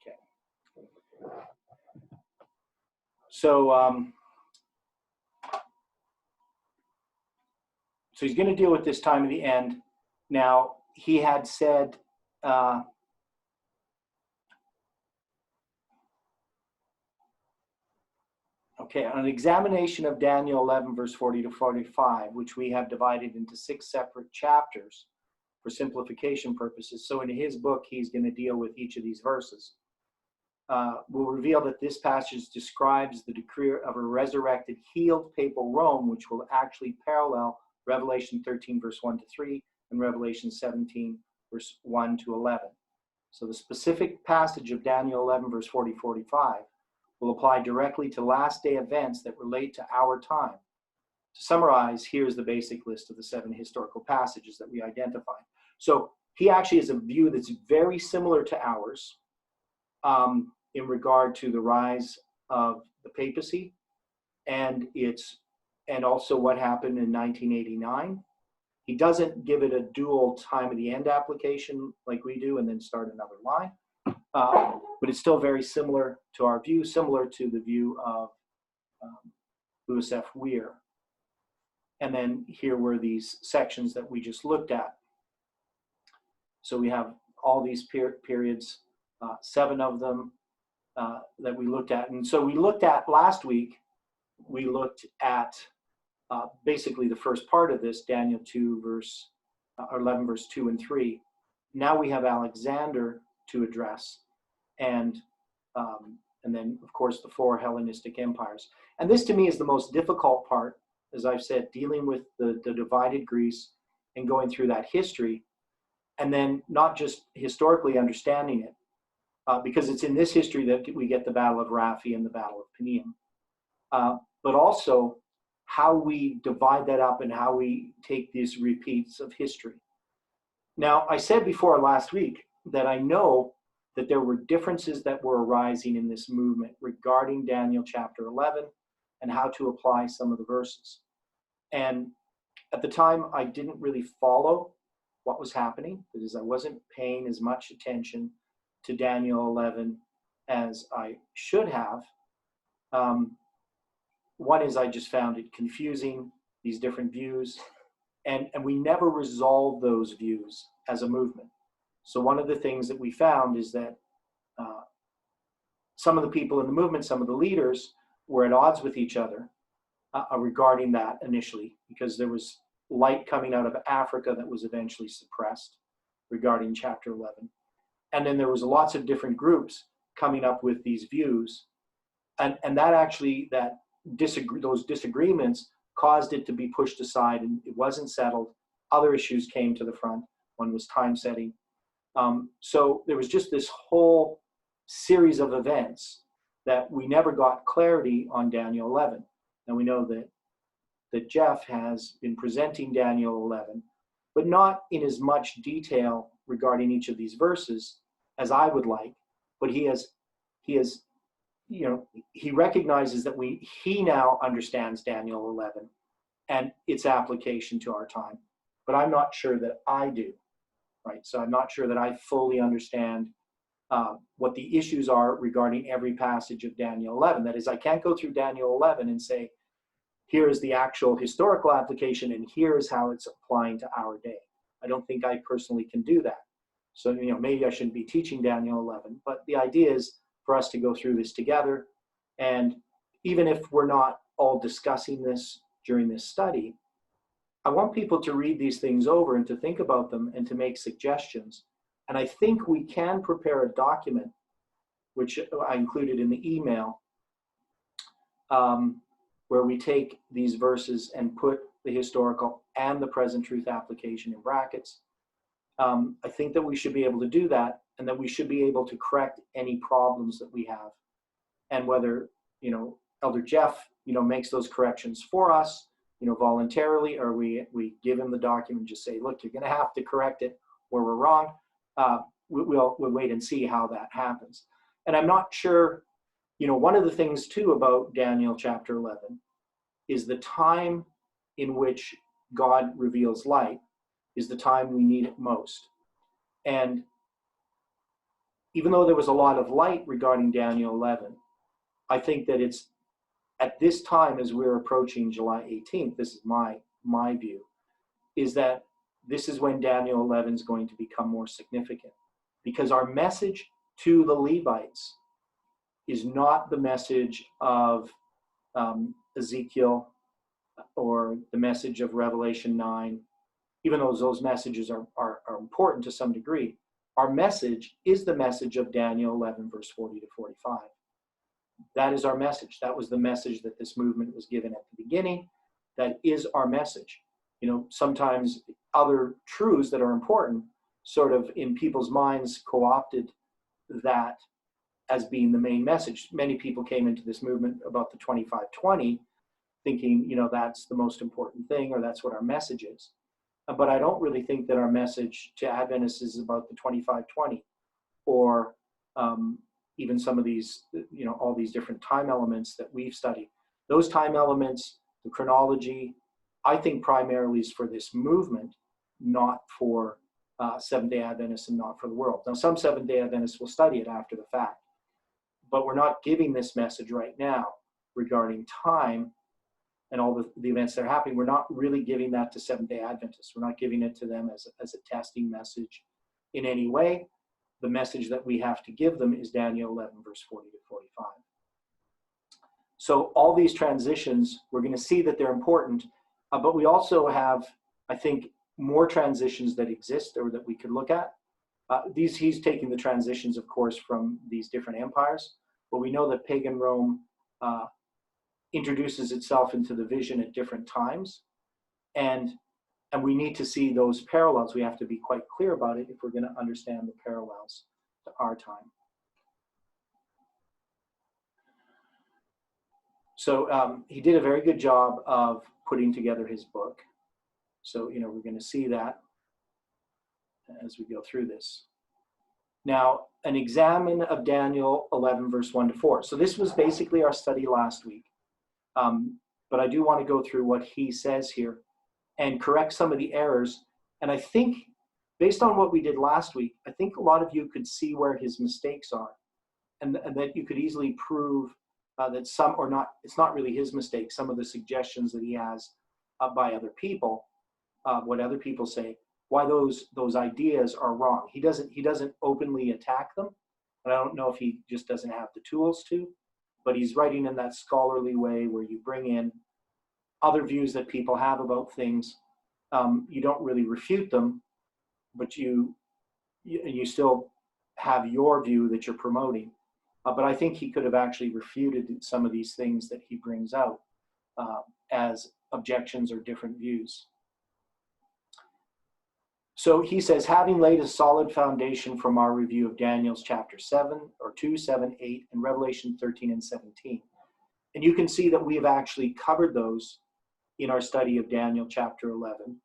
Okay. So, so he's going to deal with this time of the end. Now, he had said, okay, on an examination of Daniel 11, verse 40 to 45, which we have divided into 6 separate chapters for simplification purposes. So in his book, he's going to deal with each of these verses. Will reveal that this passage describes the decree of a resurrected, healed papal Rome, which will actually parallel Revelation 13, verse 1 to 3, and Revelation 17, verse 1 to 11. So the specific passage of Daniel 11, verse 40-45 will apply directly to last day events that relate to our time. To summarize, here's the basic list of the 7 historical passages that we identified. So he actually has a view that's very similar to ours in regard to the rise of the papacy and also what happened in 1989. He doesn't give it a dual time of the end application like we do and then start another line. But it's still very similar to our view, similar to the view of Louis F. Weir. And then here were these sections that we just looked at. So we have all these periods, 7 of them that we looked at. And so we looked at last week, we looked at basically the first part of this, Daniel 2 verse 11 verse 2 and 3. Now we have Alexander to address, and then of course the 4 Hellenistic empires. And this to me is the most difficult part, as I've said, dealing with the divided Greece and going through that history, and then not just historically understanding it, because it's in this history that we get the Battle of Raphi and the Battle of Panium, but also how we divide that up and how we take these repeats of history. Now, I said before last week that I know that there were differences that were arising in this movement regarding Daniel chapter 11 and how to apply some of the verses. And at the time, I didn't really follow what was happening because I wasn't paying as much attention to Daniel 11 as I should have. One is I just found it confusing, these different views, and we never resolved those views as a movement. So one of the things that we found is that some of the people in the movement, some of the leaders, were at odds with each other regarding that initially, because there was light coming out of Africa that was eventually suppressed regarding chapter 11. And then there was lots of different groups coming up with these views. And that actually, those disagreements caused it to be pushed aside, and it wasn't settled. Other issues came to the front. One was time setting. So there was just this whole series of events that we never got clarity on Daniel 11. And we know that Jeff has been presenting Daniel 11, but not in as much detail regarding each of these verses as I would like. But he recognizes that he now understands Daniel 11 and its application to our time. But I'm not sure that I do, right? So I'm not sure that I fully understand what the issues are regarding every passage of Daniel 11. That is, I can't go through Daniel 11 and say, here is the actual historical application and here is how it's applying to our day. I don't think I personally can do that. So, maybe I shouldn't be teaching Daniel 11, but the idea is for us to go through this together. And even if we're not all discussing this during this study, I want people to read these things over and to think about them and to make suggestions. And I think we can prepare a document, which I included in the email, where we take these verses and put the historical and the present truth application in brackets. I think that we should be able to do that, and that we should be able to correct any problems that we have. And whether, Elder Jeff, makes those corrections for us, voluntarily, or we give him the document and just say, look, you're going to have to correct it where we're wrong. We'll wait and see how that happens. And I'm not sure, one of the things too about Daniel chapter 11 is the time in which God reveals light is the time we need it most. And even though there was a lot of light regarding Daniel 11, I think that it's at this time, as we're approaching July 18th, this is my view, is that this is when Daniel 11 is going to become more significant, because our message to the Levites is not the message of Ezekiel or the message of Revelation 9, even though those messages are important to some degree. Our message is the message of Daniel 11, verse 40 to 45. That is our message. That was the message that this movement was given at the beginning. That is our message. Sometimes other truths that are important sort of in people's minds co-opted that as being the main message. Many people came into this movement about the 2520 thinking, that's the most important thing, or that's what our message is. But I don't really think that our message to Adventists is about the 2520 or even some of these, all these different time elements that we've studied. Those time elements, the chronology, I think primarily is for this movement, not for Seventh-day Adventists and not for the world. Now, some Seventh-day Adventists will study it after the fact, but we're not giving this message right now regarding time and all the events that are happening. We're not really giving that to Seventh-day Adventists. We're not giving it to them as a testing message in any way. The message that we have to give them is Daniel 11, verse 40 to 45. So all these transitions, we're going to see that they're important, but we also have, I think, more transitions that exist or that we could look at. He's taking the transitions, of course, from these different empires, but we know that pagan Rome introduces itself into the vision at different times. And And we need to see those parallels. We have to be quite clear about it if we're going to understand the parallels to our time. So he did a very good job of putting together his book. So, you know, we're going to see that as we go through this. Now, an examine of Daniel 11, verse 1 to 4. So this was basically our study last week. But I do want to go through what he says here and correct some of the errors. And I think, based on what we did last week, I think a lot of you could see where his mistakes are, and that you could easily prove that some, or not, it's not really his mistake, some of the suggestions that he has by other people, what other people say, why those ideas are wrong. He doesn't openly attack them, and I don't know if he just doesn't have the tools to, but he's writing in that scholarly way where you bring in other views that people have about things. You don't really refute them, but you still have your view that you're promoting. But I think he could have actually refuted some of these things that he brings out as objections or different views. So he says, having laid a solid foundation from our review of Daniel's chapter 7, or 2, 7, 8, and Revelation 13 and 17. And you can see that we have actually covered those in our study of Daniel chapter 11,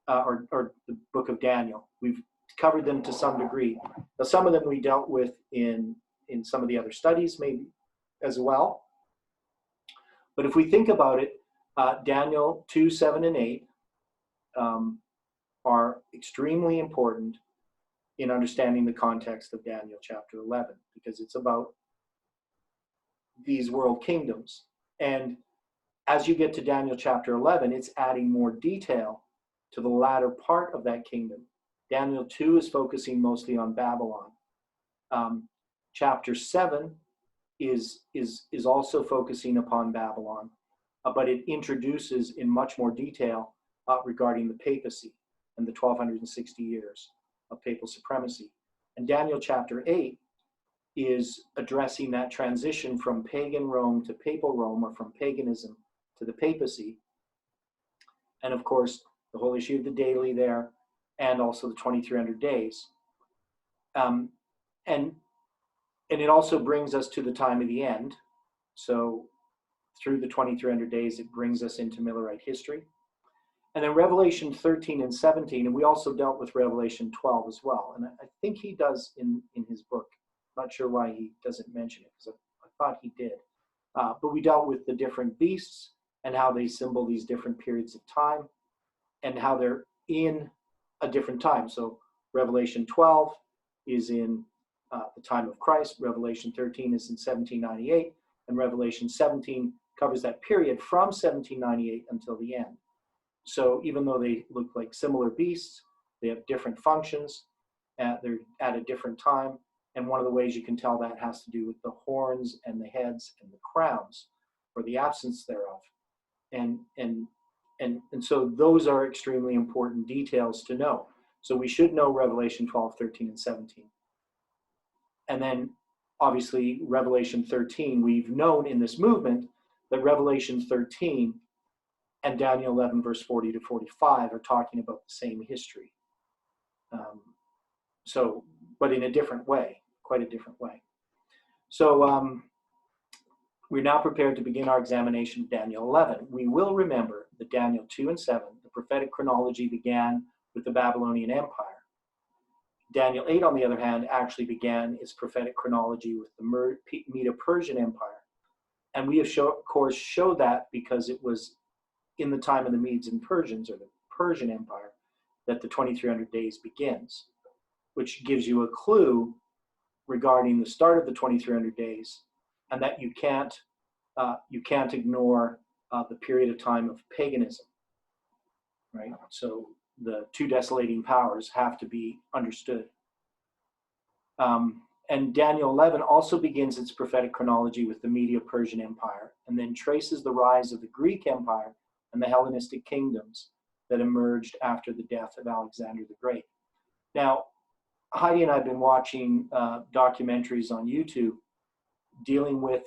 or the book of Daniel. We've covered them to some degree. Now, some of them we dealt with in some of the other studies maybe as well. But if we think about it, Daniel 2, 7, and 8 are extremely important in understanding the context of Daniel chapter 11, because it's about these world kingdoms. And as you get to Daniel chapter 11, it's adding more detail to the latter part of that kingdom. Daniel 2 is focusing mostly on Babylon. Chapter 7 is also focusing upon Babylon, but it introduces in much more detail regarding the papacy and the 1260 years of papal supremacy. And Daniel chapter 8 is addressing that transition from pagan Rome to papal Rome, or from paganism to the papacy. And of course, the whole issue of the daily there, and also the 2300 days. And it also brings us to the time of the end. So through the 2300 days, it brings us into Millerite history. And then Revelation 13 and 17, and we also dealt with Revelation 12 as well. And I think he does in his book. Not sure why he doesn't mention it, because I thought he did. But we dealt with the different beasts and how they symbol these different periods of time and how they're in a different time. So Revelation 12 is in the time of Christ. Revelation 13 is in 1798. And Revelation 17 covers that period from 1798 until the end. So even though they look like similar beasts, they have different functions. They're at a different time. And one of the ways you can tell that has to do with the horns and the heads and the crowns, or the absence thereof. And so those are extremely important details to know. So we should know Revelation 12, 13, and 17. And then obviously Revelation 13, we've known in this movement that Revelation 13 and Daniel 11, verse 40 to 45 are talking about the same history. But in a different way, quite a different way. So we're now prepared to begin our examination of Daniel 11. We will remember that Daniel 2 and 7, the prophetic chronology, began with the Babylonian Empire. Daniel 8, on the other hand, actually began its prophetic chronology with the Medo-Persian Empire. And we have, of course, showed that because it was in the time of the Medes and Persians, or the Persian Empire, that the 2300 days begins, which gives you a clue regarding the start of the 2300 days, and that you can't ignore the period of time of paganism, right? So the two desolating powers have to be understood. And Daniel 11 also begins its prophetic chronology with the Medo-Persian Empire, and then traces the rise of the Greek Empire and the Hellenistic kingdoms that emerged after the death of Alexander the Great. Now, Heidi and I have been watching documentaries on YouTube dealing with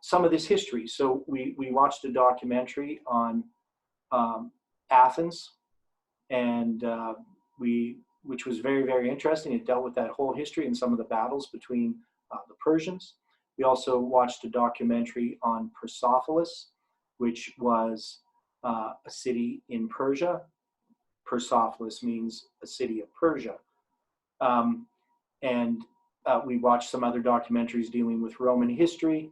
some of this history. So we watched a documentary on Athens and which was very, very interesting. It dealt with that whole history and some of the battles between the Persians. We also watched a documentary on Persepolis, which was a city in Persia. Persepolis means a city of Persia. And we watched some other documentaries dealing with Roman history,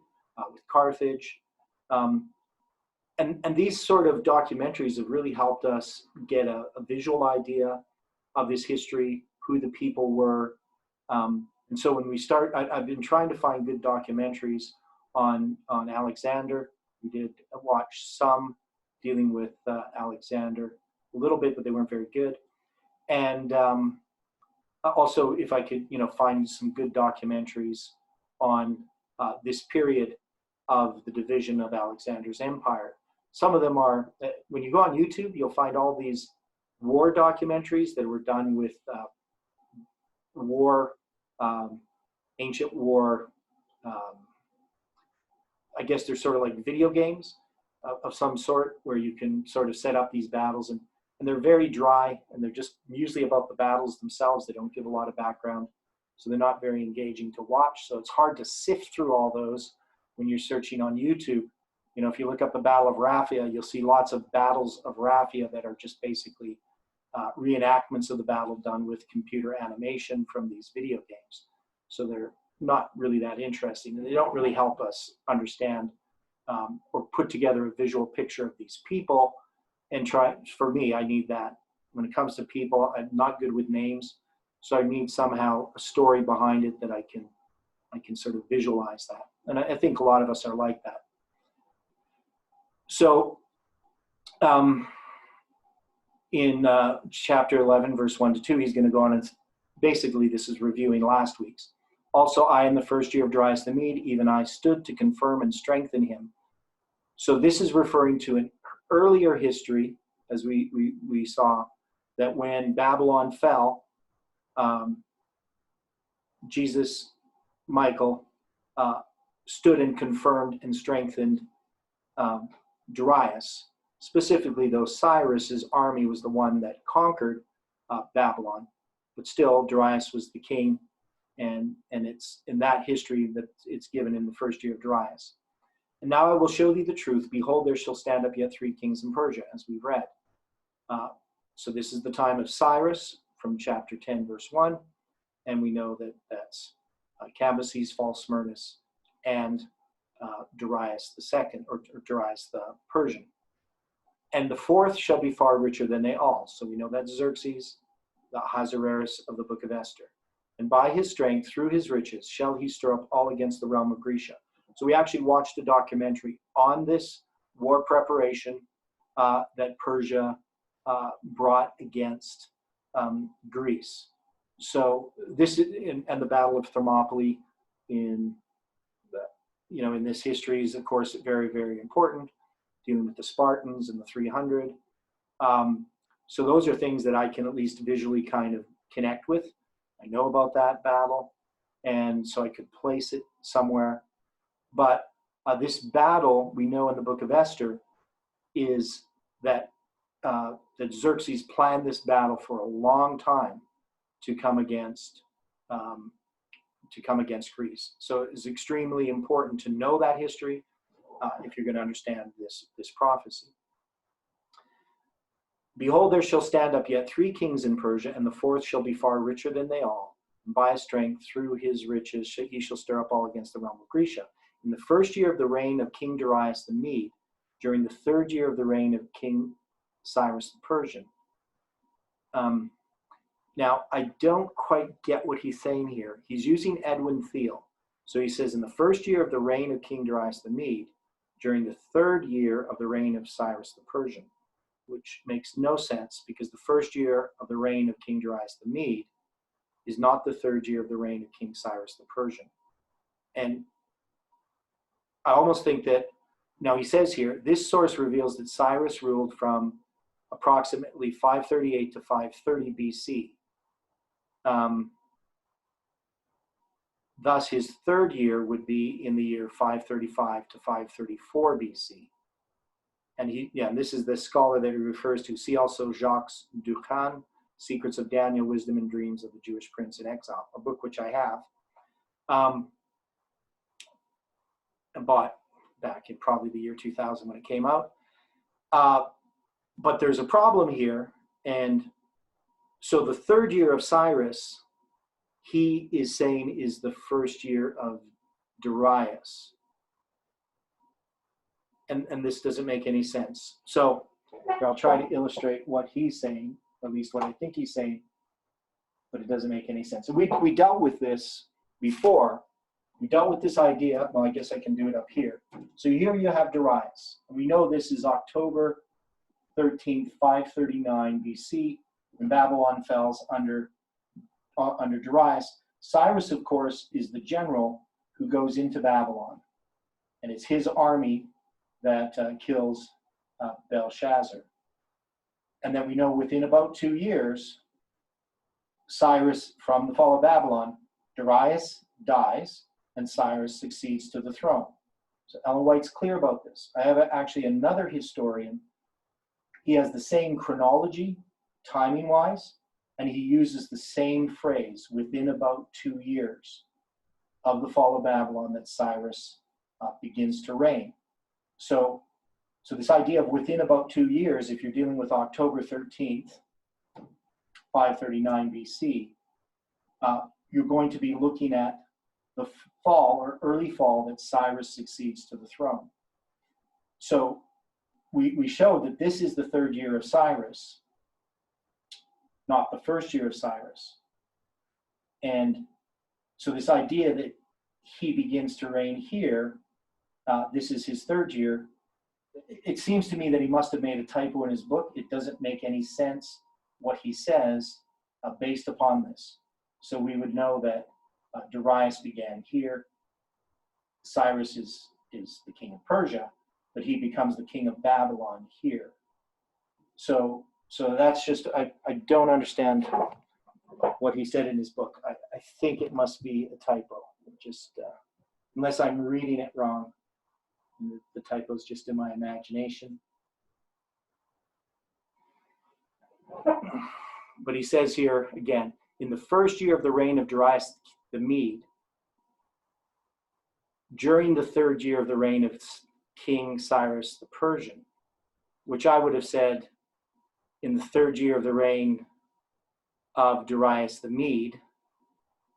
with Carthage. And these sort of documentaries have really helped us get a visual idea of this history, who the people were. And so when we start, I've been trying to find good documentaries on Alexander. We did watch some dealing with Alexander a little bit, but they weren't very good. And also, if I could, find some good documentaries on this period of the division of Alexander's empire. Some of them are, when you go on YouTube, you'll find all these war documentaries that were done with ancient war. I guess they're sort of like video games of some sort, where you can sort of set up these battles, and they're very dry, and they're just usually about the battles themselves. They don't give a lot of background, so they're not very engaging to watch. So it's hard to sift through all those when you're searching on YouTube. If you look up the Battle of Raphia, you'll see lots of battles of Raphia that are just basically reenactments of the battle done with computer animation from these video games. So they're not really that interesting, and they don't really help us understand or put together a visual picture of these people. And for me, I need that. When it comes to people, I'm not good with names, so I need somehow a story behind it that I can sort of visualize that. And I think a lot of us are like that. So in chapter 11, verse 1 to 2, he's going to go on, and basically this is reviewing last week's. Also, I, in the first year of Darius the Mede, even I stood to confirm and strengthen him. So this is referring to an earlier history, as we saw, that when Babylon fell, Michael, stood and confirmed and strengthened Darius. Specifically, though, Cyrus's army was the one that conquered Babylon, but still Darius was the king, and it's in that history that it's given in the first year of Darius. And now I will show thee the truth. Behold, there shall stand up yet 3 kings in Persia, as we've read. So this is the time of Cyrus from chapter 10, verse 1, and we know that that's Cambyses, false Smyrnus, and Darius the second, or Darius the Persian. And the 4th shall be far richer than they all. So we know that's Xerxes, the Ahasuerus of the book of Esther. And by his strength, through his riches, shall he stir up all against the realm of Grecia. So we actually watched a documentary on this war preparation that Persia brought against Greece. So this is, and the Battle of Thermopylae in this history is, of course, very, very important, dealing with the Spartans and the 300. So those are things that I can at least visually kind of connect with. I know about that battle, and so I could place it somewhere. But this battle, we know in the book of Esther, is that Xerxes planned this battle for a long time to come against Greece. So it's extremely important to know that history if you're going to understand this prophecy. Behold, there shall stand up yet 3 kings in Persia, and the 4th shall be far richer than they all. And by his strength, through his riches, he shall stir up all against the realm of Grecia. In the 1st year of the reign of King Darius the Mede, during the 3rd year of the reign of King Cyrus the Persian. Now, I don't quite get what he's saying here. He's using Edwin Thiel. So he says, in the 1st year of the reign of King Darius the Mede, during the 3rd year of the reign of Cyrus the Persian, which makes no sense, because the 1st year of the reign of King Darius the Mede is not the 3rd year of the reign of King Cyrus the Persian. And I almost think that, now he says here, this source reveals that Cyrus ruled from approximately 538 to 530 BC. Thus, his 3rd year would be in the year 535 to 534 BC. and this is the scholar that he refers to. See also Jacques Ducan, Secrets of Daniel, Wisdom and Dreams of the Jewish Prince in Exile, a book which I have. And bought back in probably the year 2000 when it came out. But there's a problem here. And so the third year of Cyrus, he is saying is the first year of Darius. And this doesn't make any sense. So I'll try to illustrate what he's saying, at least what I think he's saying, but it doesn't make any sense. And we dealt with this before. We dealt with this idea. Well, I guess I can do it up here. So here you have Darius. And we know this is October 13th, 539 BC, when Babylon falls under Darius. Cyrus, of course, is the general who goes into Babylon. And it's his army that kills Belshazzar. And then we know within about 2 years, Cyrus, from the fall of Babylon, Darius dies, and Cyrus succeeds to the throne. So Ellen White's clear about this. I have actually another historian. He has the same chronology, timing-wise, and he uses the same phrase, within about 2 years of the fall of Babylon, that Cyrus begins to reign. So this idea of within about 2 years, if you're dealing with October 13th, 539 BC, you're going to be looking at the fall or early fall that Cyrus succeeds to the throne. So we show that this is the third year of Cyrus, not the first year of Cyrus. And so this idea that he begins to reign here, this is his third year, it seems to me that he must have made a typo in his book. It doesn't make any sense what he says based upon this. So we would know that Darius began here. Cyrus is the king of Persia, but he becomes the king of Babylon here. So that's just, I don't understand what he said in his book. I think it must be a typo, just unless I'm reading it wrong. The typo's just in my imagination. But he says here again, in the first year of the reign of Darius the Mede, during the third year of the reign of King Cyrus the Persian, which I would have said in the third year of the reign of Darius the Mede.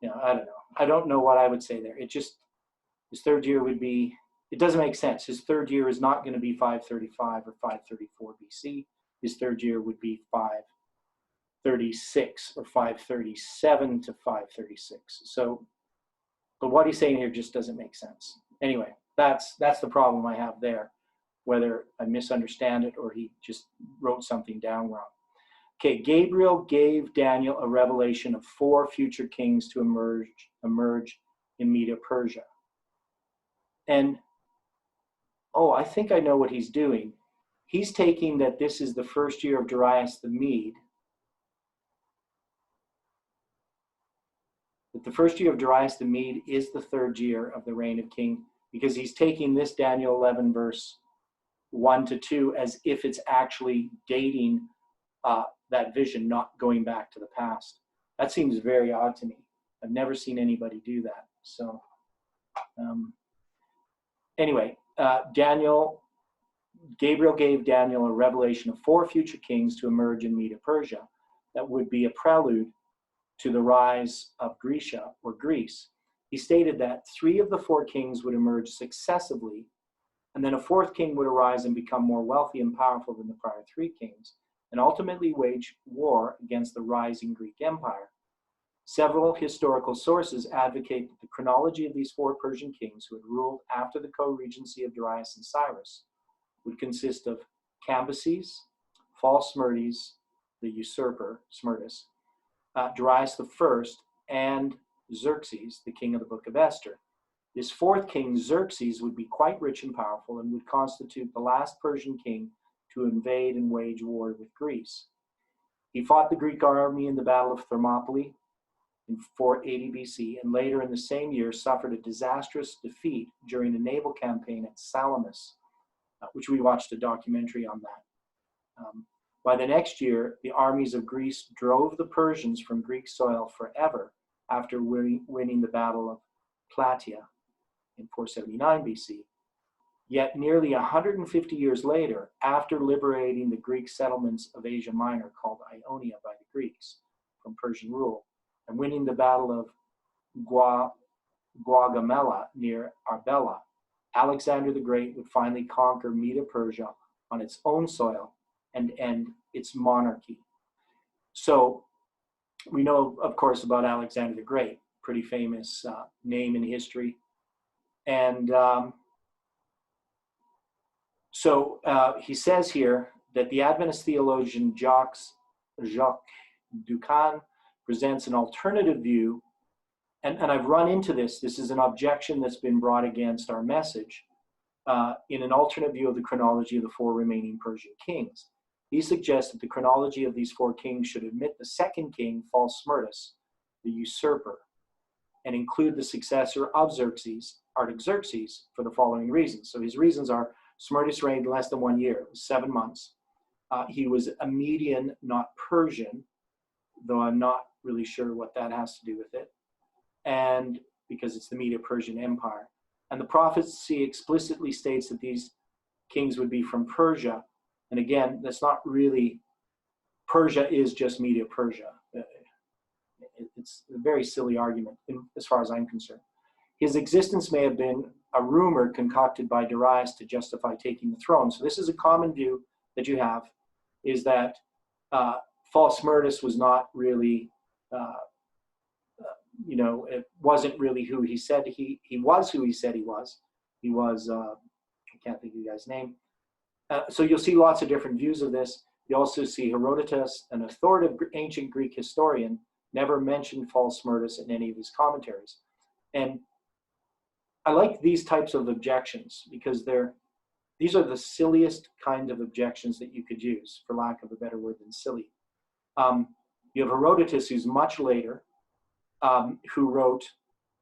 I don't know. I don't know what I would say there. It just, his third year would be, it doesn't make sense. His third year is not going to be 535 or 534 BC. His third year would be 536 or 537 to 536. So, but what he's saying here just doesn't make sense. Anyway, that's the problem I have there, whether I misunderstand it or he just wrote something down wrong. Okay, Gabriel gave Daniel a revelation of 4 future kings to emerge in Medo-Persia. And, I think I know what he's doing. He's taking that this is the first year of Darius the Mede, that the first year of Darius the Mede is the third year of the reign of King, because he's taking this Daniel 11 verse 1 to 2 as if it's actually dating that vision, not going back to the past. That seems very odd to me. I've never seen anybody do that. So anyway, Gabriel gave Daniel a revelation of 4 future kings to emerge in Medo-Persia that would be a prelude to the rise of Grecia or Greece. He stated that 3 of the 4 kings would emerge successively, and then a 4th king would arise and become more wealthy and powerful than the prior 3 kings, and ultimately wage war against the rising Greek Empire. Several historical sources advocate that the chronology of these 4 Persian kings who had ruled after the co-regency of Darius and Cyrus would consist of Cambyses, false Smyrtis, the usurper, Smyrtis, Darius I, and Xerxes, the king of the book of Esther. This 4th king, Xerxes, would be quite rich and powerful and would constitute the last Persian king to invade and wage war with Greece. He fought the Greek army in the Battle of Thermopylae in 480 BC, and later in the same year suffered a disastrous defeat during a naval campaign at Salamis which we watched a documentary on that. By the next year, the armies of Greece drove the Persians from Greek soil forever after winning the Battle of Plataea in 479 BC. Yet nearly 150 years later, after liberating the Greek settlements of Asia Minor called Ionia by the Greeks from Persian rule, and winning the Battle of Gaugamela near Arbela, Alexander the Great would finally conquer Medo-Persia on its own soil and end its monarchy. So we know, of course, about Alexander the Great, pretty famous name in history. And so he says here that the Adventist theologian Jacques Ducan presents an alternative view, and I've run into this. This is an objection that's been brought against our message in an alternate view of the chronology of the four remaining Persian kings. He suggests that the chronology of these four kings should omit the second king, false Smerdis, the usurper, and include the successor of Xerxes, Artaxerxes, for the following reasons. So his reasons are: Smerdis reigned less than 1 year, it was 7 months. He was a Median, not Persian, though I'm not really sure what that has to do with it, and because it's the Medo-Persian Empire. And the prophecy explicitly states that these kings would be from Persia. And again, that's not really, Persia is just Medo-Persia. It's a very silly argument as far as I'm concerned. His existence may have been a rumor concocted by Darius to justify taking the throne. So this is a common view that you have, is that false Smerdis was not really, it wasn't really who he said he was who he said he was. He was, I can't think of the guy's name. So you'll see lots of different views of this. You also see Herodotus, an authoritative ancient Greek historian, never mentioned false Smerdis in any of his commentaries. And I like these types of objections because these are the silliest kind of objections that you could use, for lack of a better word than silly. You have Herodotus, who's much later, who wrote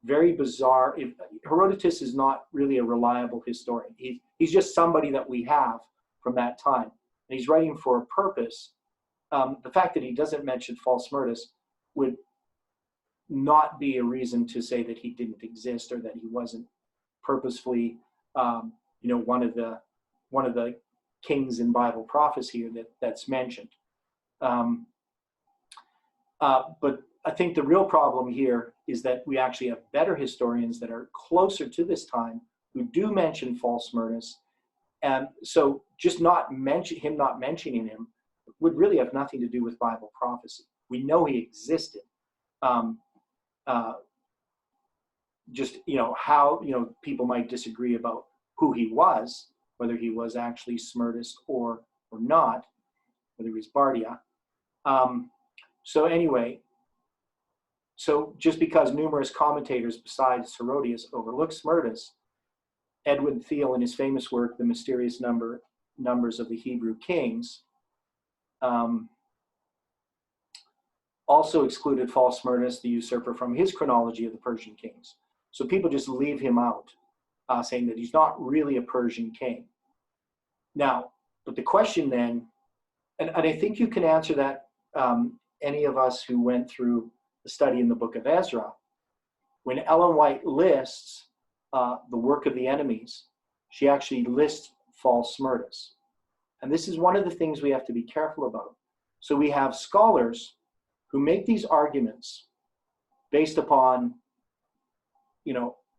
very bizarre. Herodotus is not really a reliable historian. He's just somebody that we have from that time. And he's writing for a purpose. The fact that he doesn't mention false Smerdis would not be a reason to say that he didn't exist or that he wasn't purposefully, one of the kings in Bible prophecy that's mentioned. But I think the real problem here is that we actually have better historians that are closer to this time who do mention false Smerdis. And so just not mentioning him would really have nothing to do with Bible prophecy. We know he existed. How people might disagree about who he was, whether he was actually Smerdis or not, whether he was Bardia. So just because numerous commentators besides Herodotus overlook Smerdis, Edwin Thiel, in his famous work, The Mysterious Numbers of the Hebrew Kings, also excluded false Smerdis, the usurper, from his chronology of the Persian kings. So people just leave him out, saying that he's not really a Persian king. Now, but the question then, and I think you can answer that, any of us who went through the study in the book of Ezra, when Ellen White lists the work of the enemies, she actually lists false Smerdis. And this is one of the things we have to be careful about. So we have scholars who make these arguments based upon,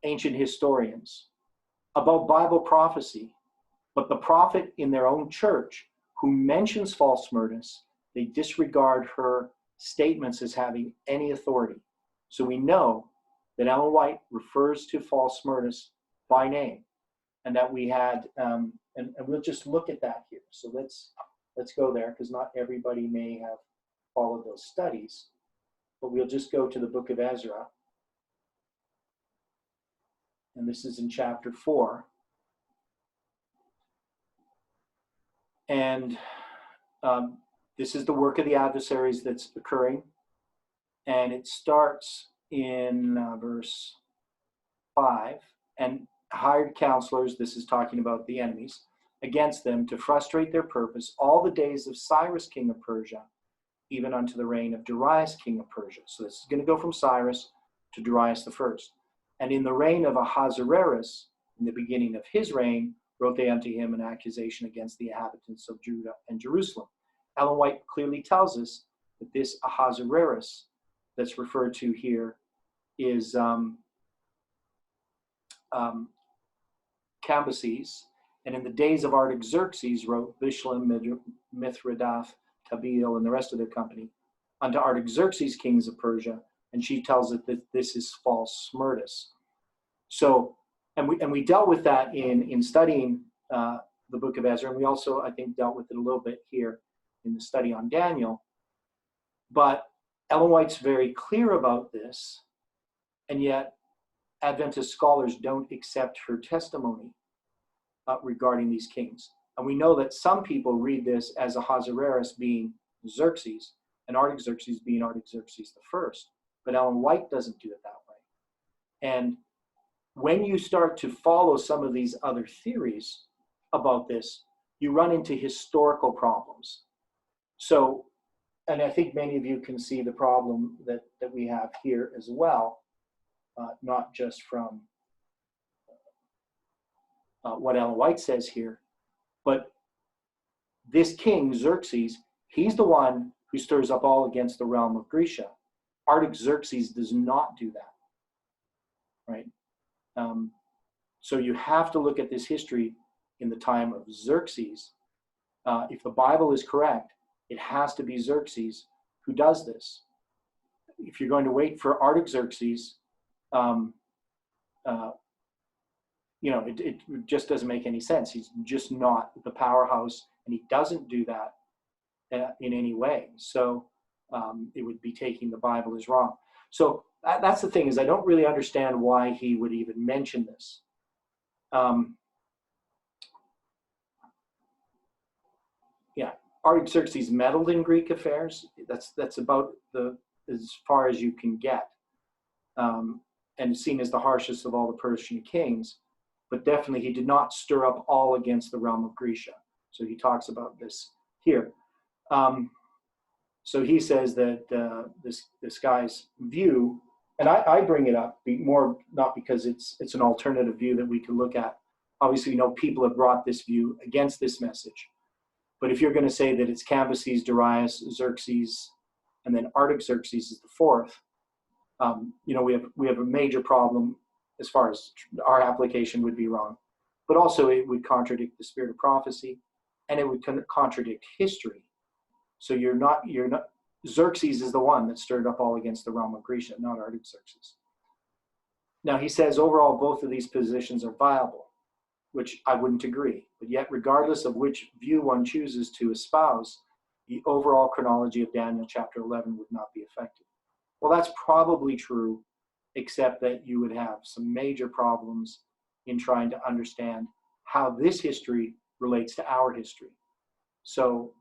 ancient historians about Bible prophecy, but the prophet in their own church who mentions false Smerdis, they disregard her statements as having any authority. So we know that Ellen White refers to false Smerdis by name, and that we had, and we'll just look at that here. So let's go there, because not everybody may have followed those studies, but we'll just go to the book of Ezra. And this is in chapter 4. And this is the work of the adversaries that's occurring. And it starts in verse 5. And hired counselors, this is talking about the enemies, against them to frustrate their purpose all the days of Cyrus, king of Persia, even unto the reign of Darius, king of Persia. So this is going to go from Cyrus to Darius the first. And in the reign of Ahasuerus, in the beginning of his reign, wrote they unto him an accusation against the inhabitants of Judah and Jerusalem. Ellen White clearly tells us that this Ahasuerus that's referred to here is Cambyses. And in the days of Artaxerxes wrote Bishlam, Mithridath, Tabeel, and the rest of their company unto Artaxerxes, kings of Persia, and she tells it that this is false Smyrtus. So, and we dealt with that in studying the book of Ezra, and we also, I think, dealt with it a little bit here in the study on Daniel. But Ellen White's very clear about this, and yet Adventist scholars don't accept her testimony regarding these kings. And we know that some people read this as Ahasuerus being Xerxes and Artaxerxes being Artaxerxes the first. But Ellen White doesn't do it that way. And when you start to follow some of these other theories about this, you run into historical problems. So, and I think many of you can see the problem that we have here as well, not just from what Ellen White says here, but this king, Xerxes, he's the one who stirs up all against the realm of Grecia. Artaxerxes does not do that, right? So you have to look at this history in the time of Xerxes. If the Bible is correct, it has to be Xerxes who does this. If you're going to wait for Artaxerxes, it just doesn't make any sense. He's just not the powerhouse, and he doesn't do that in any way. So it would be taking the Bible as wrong. So that's the thing, is I don't really understand why he would even mention this. Artaxerxes meddled in Greek affairs. That's about as far as you can get, and seen as the harshest of all the Persian kings. But definitely he did not stir up all against the realm of Grecia. So he talks about this here. So he says that this guy's view, and I bring it up more not because it's an alternative view that we can look at. Obviously, people have brought this view against this message. But if you're going to say that it's Cambyses, Darius, Xerxes, and then Artaxerxes is the fourth, we have a major problem as far as our application would be wrong. But also it would contradict the spirit of prophecy, and it would contradict history. So you're not Xerxes is the one that stirred up all against the realm of Grecia, not Artaxerxes. Now he says overall both of these positions are viable, which I wouldn't agree. But yet, regardless of which view one chooses to espouse, the overall chronology of Daniel chapter 11 would not be affected. Well, that's probably true, except that you would have some major problems in trying to understand how this history relates to our history. So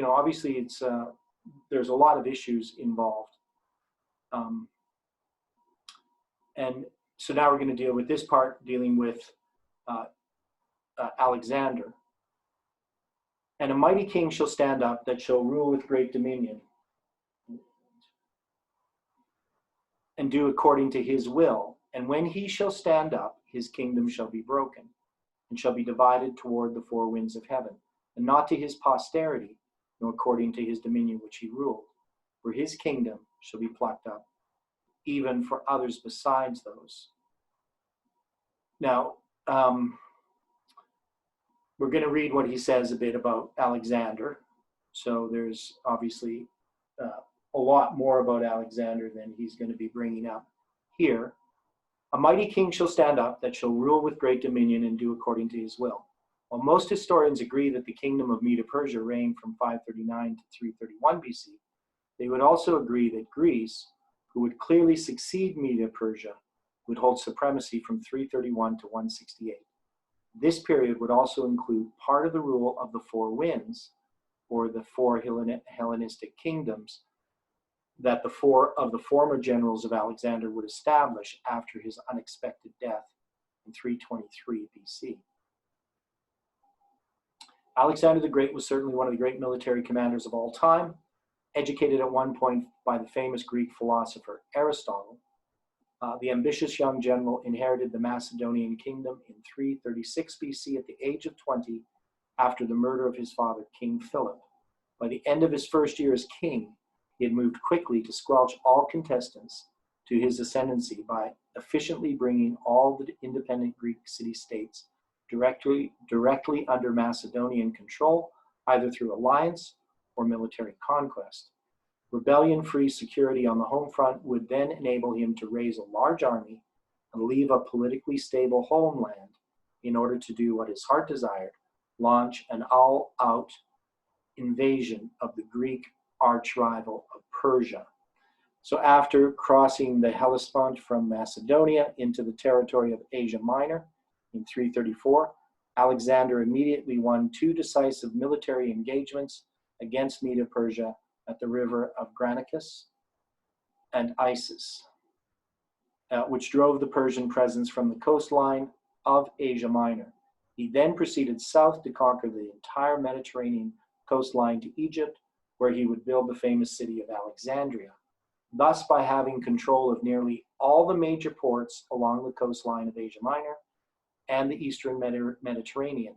obviously there's a lot of issues involved. And so now we're going to deal with this part, dealing with Alexander. And a mighty king shall stand up that shall rule with great dominion and do according to his will. And when he shall stand up, his kingdom shall be broken and shall be divided toward the four winds of heaven, and not to his posterity, nor according to his dominion which he ruled. For his kingdom shall be plucked up, even for others besides those. Now, we're going to read what he says a bit about Alexander. So there's obviously a lot more about Alexander than he's going to be bringing up here. A mighty king shall stand up that shall rule with great dominion and do according to his will. While most historians agree that the kingdom of Medo-Persia reigned from 539 to 331 BC, they would also agree that Greece, who would clearly succeed Medo-Persia, would hold supremacy from 331 to 168. This period would also include part of the rule of the four winds, or the four Hellenistic kingdoms, that the four of the former generals of Alexander would establish after his unexpected death in 323 BC. Alexander the Great was certainly one of the great military commanders of all time, educated at one point by the famous Greek philosopher Aristotle. The ambitious young general inherited the Macedonian kingdom in 336 BC at the age of 20 after the murder of his father, King Philip. By the end of his first year as king, he had moved quickly to squelch all contestants to his ascendancy by efficiently bringing all the independent Greek city-states directly under Macedonian control, either through alliance or military conquest. Rebellion-free security on the home front would then enable him to raise a large army and leave a politically stable homeland in order to do what his heart desired, launch an all-out invasion of the Greek arch-rival of Persia. So after crossing the Hellespont from Macedonia into the territory of Asia Minor in 334, Alexander immediately won two decisive military engagements against Medo-Persia at the river of Granicus and Isis, which drove the Persian presence from the coastline of Asia Minor. He then proceeded south to conquer the entire Mediterranean coastline to Egypt, where he would build the famous city of Alexandria. Thus, by having control of nearly all the major ports along the coastline of Asia Minor and the eastern Mediterranean,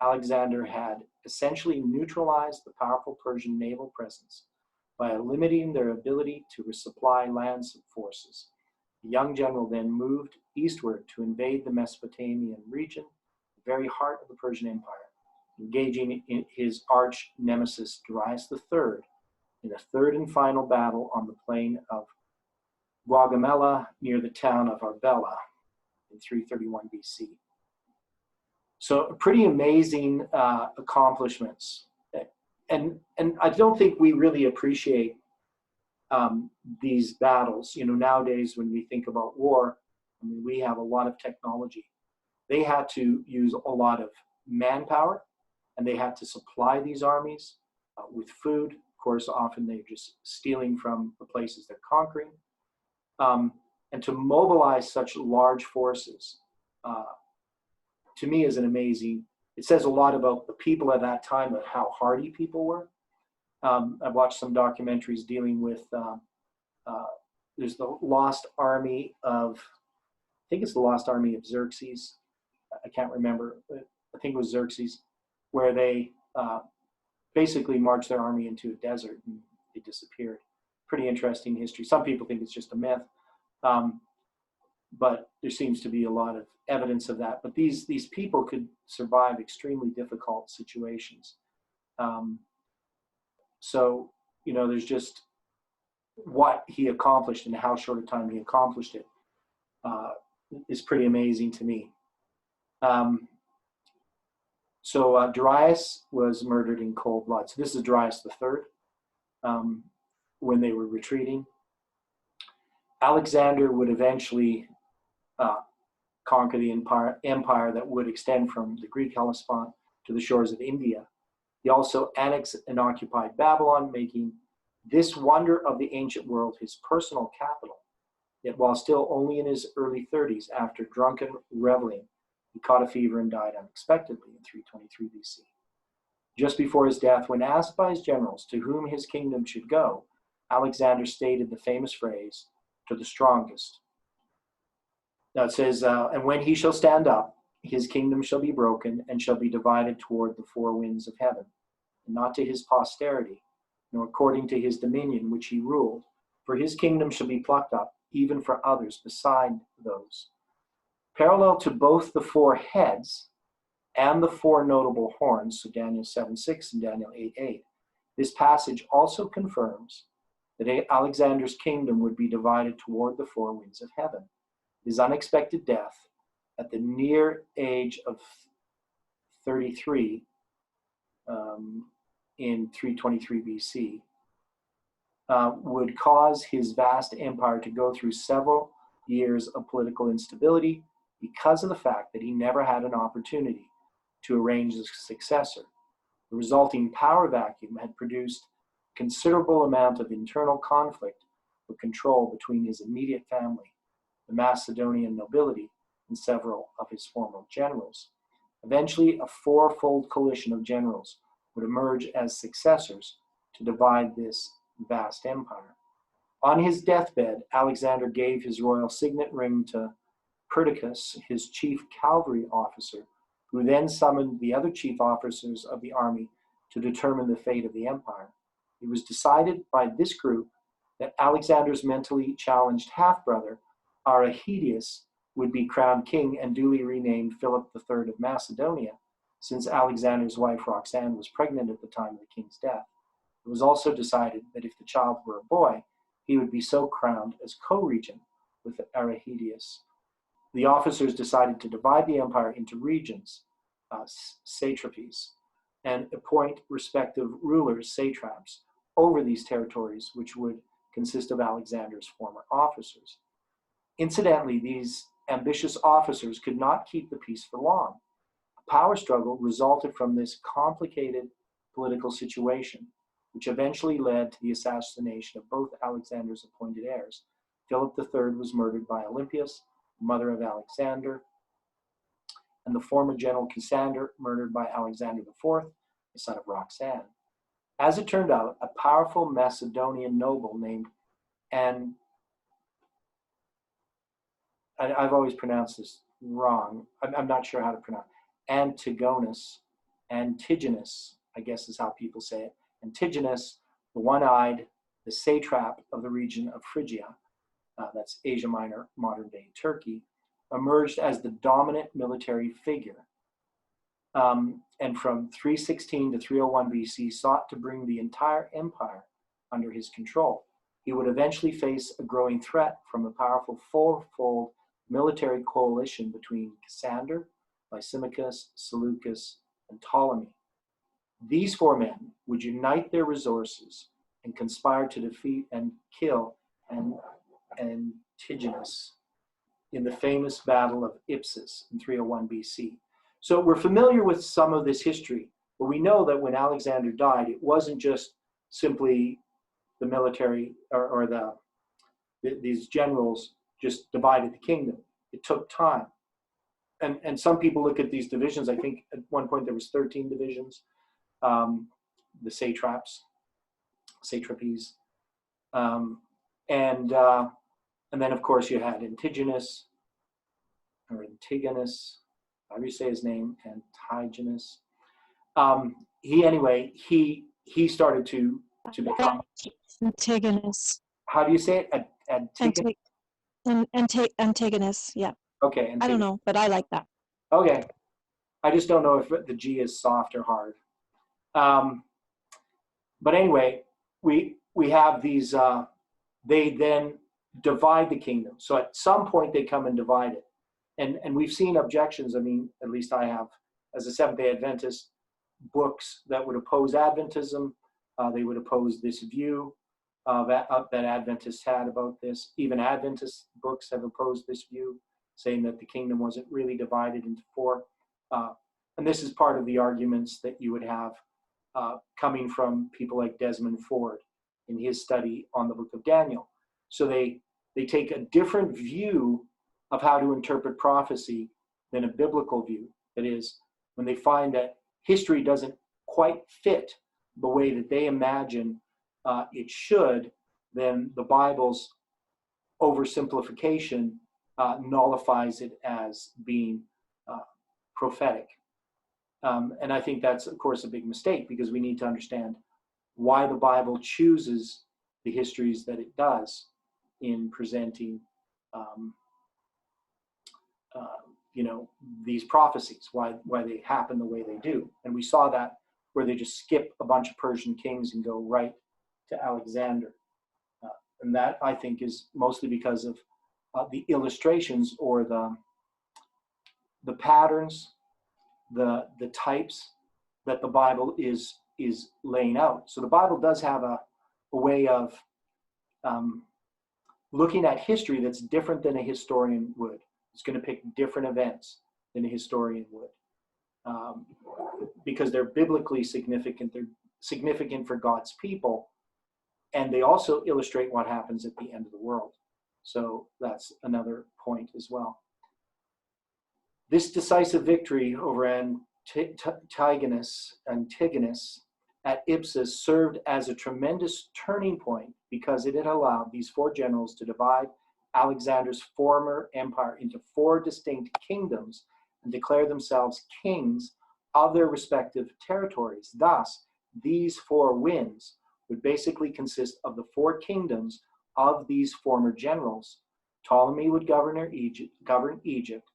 Alexander had essentially neutralized the powerful Persian naval presence by limiting their ability to resupply land forces. The young general then moved eastward to invade the Mesopotamian region, the very heart of the Persian Empire, engaging in his arch nemesis Darius III in a third and final battle on the plain of Gaugamela near the town of Arbela in 331 BC. So pretty amazing accomplishments. And I don't think we really appreciate these battles. You know, nowadays when we think about war, I mean, we have a lot of technology. They had to use a lot of manpower, and they had to supply these armies with food. Of course, often they're just stealing from the places they're conquering. And to mobilize such large forces, to me is an amazing, it says a lot about the people at that time, of how hardy people were. I've watched some documentaries dealing with, there's the Lost Army of, I think it's the Lost Army of Xerxes. I can't remember, but I think it was Xerxes, where they basically marched their army into a desert and they disappeared. Pretty interesting history. Some people think it's just a myth, but there seems to be a lot of evidence of that. But these people could survive extremely difficult situations. So, you know, there's just what he accomplished and how short a time he accomplished it is pretty amazing to me. So Darius was murdered in cold blood. So this is Darius III when they were retreating. Alexander would eventually conquer the empire that would extend from the Greek Hellespont to the shores of India. He also annexed and occupied Babylon, making this wonder of the ancient world his personal capital. Yet while still only in his early 30s, after drunken reveling, he caught a fever and died unexpectedly in 323 BC. Just before his death, when asked by his generals to whom his kingdom should go, Alexander stated the famous phrase, "to the strongest." Now it says, and when he shall stand up, his kingdom shall be broken and shall be divided toward the four winds of heaven, and not to his posterity, nor according to his dominion which he ruled, for his kingdom shall be plucked up, even for others beside those. Parallel to both the four heads and the four notable horns, so Daniel 7:6 and Daniel 8:8, this passage also confirms that Alexander's kingdom would be divided toward the four winds of heaven. His unexpected death at the near age of 33 in 323 BC would cause his vast empire to go through several years of political instability because of the fact that he never had an opportunity to arrange a successor. The resulting power vacuum had produced a considerable amount of internal conflict for control between his immediate family, the Macedonian nobility, and several of his former generals. Eventually, a fourfold coalition of generals would emerge as successors to divide this vast empire. On his deathbed, Alexander gave his royal signet ring to Perdiccas, his chief cavalry officer, who then summoned the other chief officers of the army to determine the fate of the empire. It was decided by this group that Alexander's mentally challenged half-brother, Arrhidaeus, would be crowned king and duly renamed Philip III of Macedonia, since Alexander's wife Roxanne was pregnant at the time of the king's death. It was also decided that if the child were a boy, he would be so crowned as co-regent with Arrhidaeus. The officers decided to divide the empire into regions, satrapies, and appoint respective rulers, satraps, over these territories, which would consist of Alexander's former officers. Incidentally, these ambitious officers could not keep the peace for long. A power struggle resulted from this complicated political situation, which eventually led to the assassination of both Alexander's appointed heirs. Philip III was murdered by Olympias, mother of Alexander, and the former general Cassander murdered by Alexander IV, the son of Roxanne. As it turned out, a powerful Macedonian noble named I've always pronounced this wrong. I'm not sure how to pronounce it. Antigonus, I guess is how people say it. Antigonus, the one-eyed, the satrap of the region of Phrygia, that's Asia Minor, modern-day Turkey, emerged as the dominant military figure. And from 316 to 301 BC, sought to bring the entire empire under his control. He would eventually face a growing threat from a powerful fourfold military coalition between Cassander, Lysimachus, Seleucus, and Ptolemy. These four men would unite their resources and conspire to defeat and kill Antigonus in the famous Battle of Ipsus in 301 BC. So we're familiar with some of this history, but we know that when Alexander died, it wasn't just simply the military or these generals just divided the kingdom. It took time. And some people look at these divisions. I think at one point there was 13 divisions, the satrapies. And then, of course, you had Antigonus, however you say his name, Antigonus. He started to become Antigonus. How do you say it? Antigonus. Antigonus, yeah. Okay. Antigonus. I don't know, but I like that. Okay. I just don't know if the G is soft or hard. But anyway, we have these, they then divide the kingdom. So at some point they come and divide it. And we've seen objections, I mean, at least I have, as a Seventh-day Adventist, books that would oppose Adventism. They would oppose this view that Adventists had about this. Even Adventist books have opposed this view, saying that the kingdom wasn't really divided into four. And this is part of the arguments that you would have coming from people like Desmond Ford in his study on the book of Daniel. So they take a different view of how to interpret prophecy than a biblical view. That is, when they find that history doesn't quite fit the way that they imagine it should, then the Bible's oversimplification nullifies it as being prophetic. And I think that's, of course, a big mistake, because we need to understand why the Bible chooses the histories that it does in presenting these prophecies, why they happen the way they do. And we saw that where they just skip a bunch of Persian kings and go right to Alexander. And that, I think, is mostly because of the illustrations or the patterns, the types that the Bible is laying out. So the Bible does have a way of looking at history that's different than a historian would. It's going to pick different events than a historian would, because they're biblically significant. They're significant for God's people, and they also illustrate what happens at the end of the world. So that's another point as well. This decisive victory over Antigonus at Ipsus served as a tremendous turning point because it had allowed these four generals to divide Alexander's former empire into four distinct kingdoms and declare themselves kings of their respective territories. Thus, these four wins would basically consist of the four kingdoms of these former generals. Ptolemy would govern Egypt,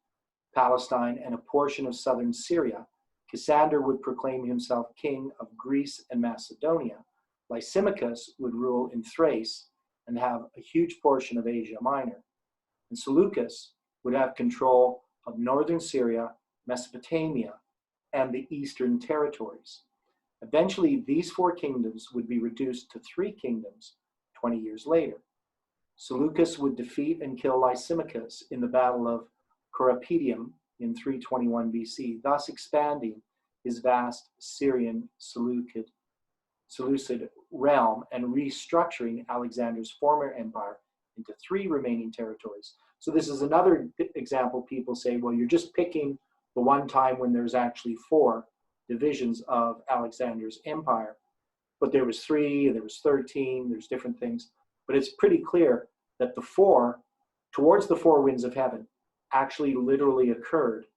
Palestine, and a portion of southern Syria. Cassander would proclaim himself king of Greece and Macedonia. Lysimachus would rule in Thrace and have a huge portion of Asia Minor. And Seleucus would have control of northern Syria, Mesopotamia, and the eastern territories. Eventually, these four kingdoms would be reduced to three kingdoms 20 years later. Seleucus would defeat and kill Lysimachus in the Battle of Corapedium in 321 BC, thus expanding his vast Syrian Seleucid realm and restructuring Alexander's former empire into three remaining territories. So this is another example. People say, well, you're just picking the one time when there's actually four divisions of Alexander's empire. But there was 3, there was 13, there's different things. But it's pretty clear that the four, towards the four winds of heaven, actually literally occurred.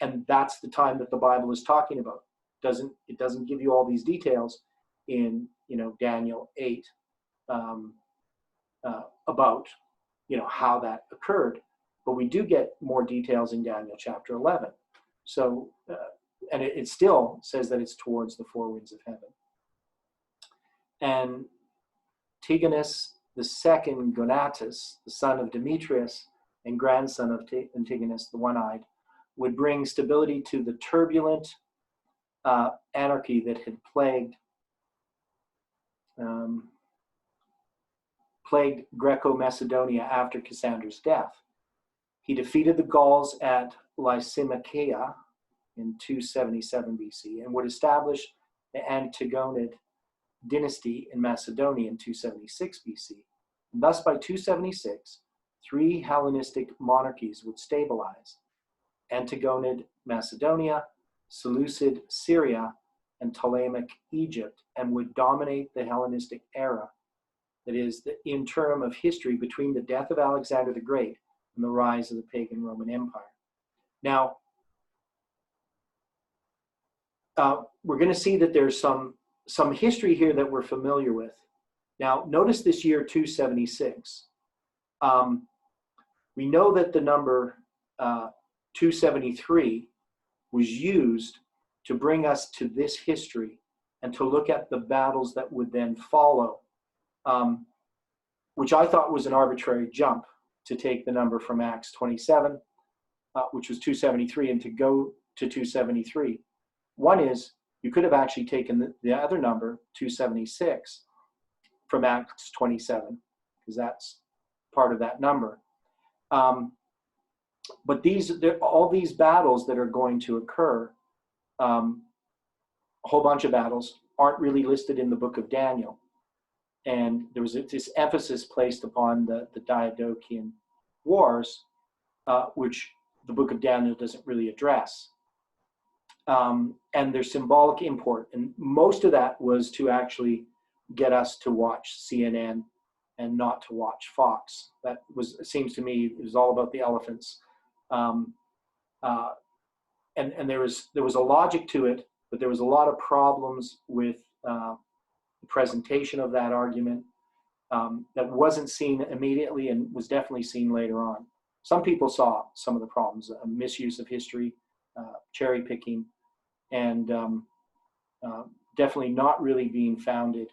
And that's the time that the Bible is talking about. It doesn't give you all these details in Daniel 8 about how that occurred, but we do get more details in Daniel chapter 11. So and it still says that it's towards the four winds of heaven. And Antigonus II Gonatas, the son of Demetrius and grandson of Antigonus the One-Eyed, would bring stability to the turbulent anarchy that had plagued Greco-Macedonia after Cassander's death. He defeated the Gauls at Lysimachia in 277 BC and would establish the Antigonid dynasty in Macedonia in 276 BC. And thus, by 276, three Hellenistic monarchies would stabilize: Antigonid Macedonia, Seleucid Syria, and Ptolemaic Egypt, and would dominate the Hellenistic era. That is, the interim of history between the death of Alexander the Great and the rise of the pagan Roman Empire. Now, we're going to see that there's some history here that we're familiar with. Now, notice this year 276. We know that the number 273 was used to bring us to this history and to look at the battles that would then follow, which I thought was an arbitrary jump to take the number from Acts 27, which was 273, and to go to 273. One is, you could have actually taken the other number, 276, from Acts 27, because that's part of that number. But all these battles that are going to occur, a whole bunch of battles, aren't really listed in the book of Daniel. And there was this emphasis placed upon the Diadochean Wars, which the book of Daniel doesn't really address. And their symbolic import. And most of that was to actually get us to watch CNN and not to watch Fox. That was, it seems to me, it was all about the elephants. And there was a logic to it, but there was a lot of problems with the presentation of that argument that wasn't seen immediately and was definitely seen later on. Some people saw some of the problems, misuse of history, cherry picking, and definitely not really being founded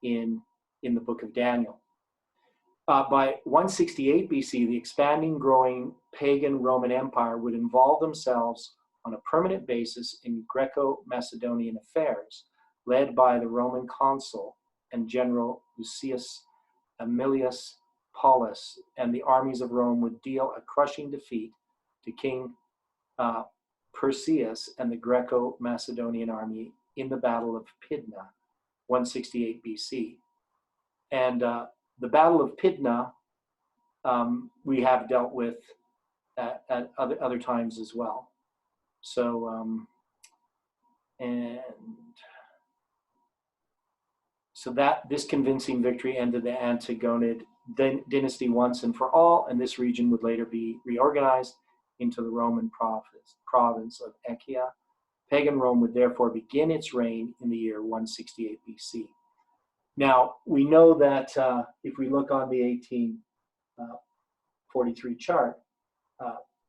in the book of Daniel. By 168 BC, the expanding, growing pagan Roman Empire would involve themselves on a permanent basis in Greco-Macedonian affairs, led by the Roman consul and general Lucius Aemilius Paulus, and the armies of Rome would deal a crushing defeat to King Perseus and the Greco-Macedonian army in the Battle of Pydna, 168 BC. And the Battle of Pydna we have dealt with at other times as well. So, and so that this convincing victory ended the Antigonid dynasty once and for all, and this region would later be reorganized into the Roman province of Achaia. Pagan Rome would therefore begin its reign in the year 168 BC. Now, we know that if we look on the 1843 chart,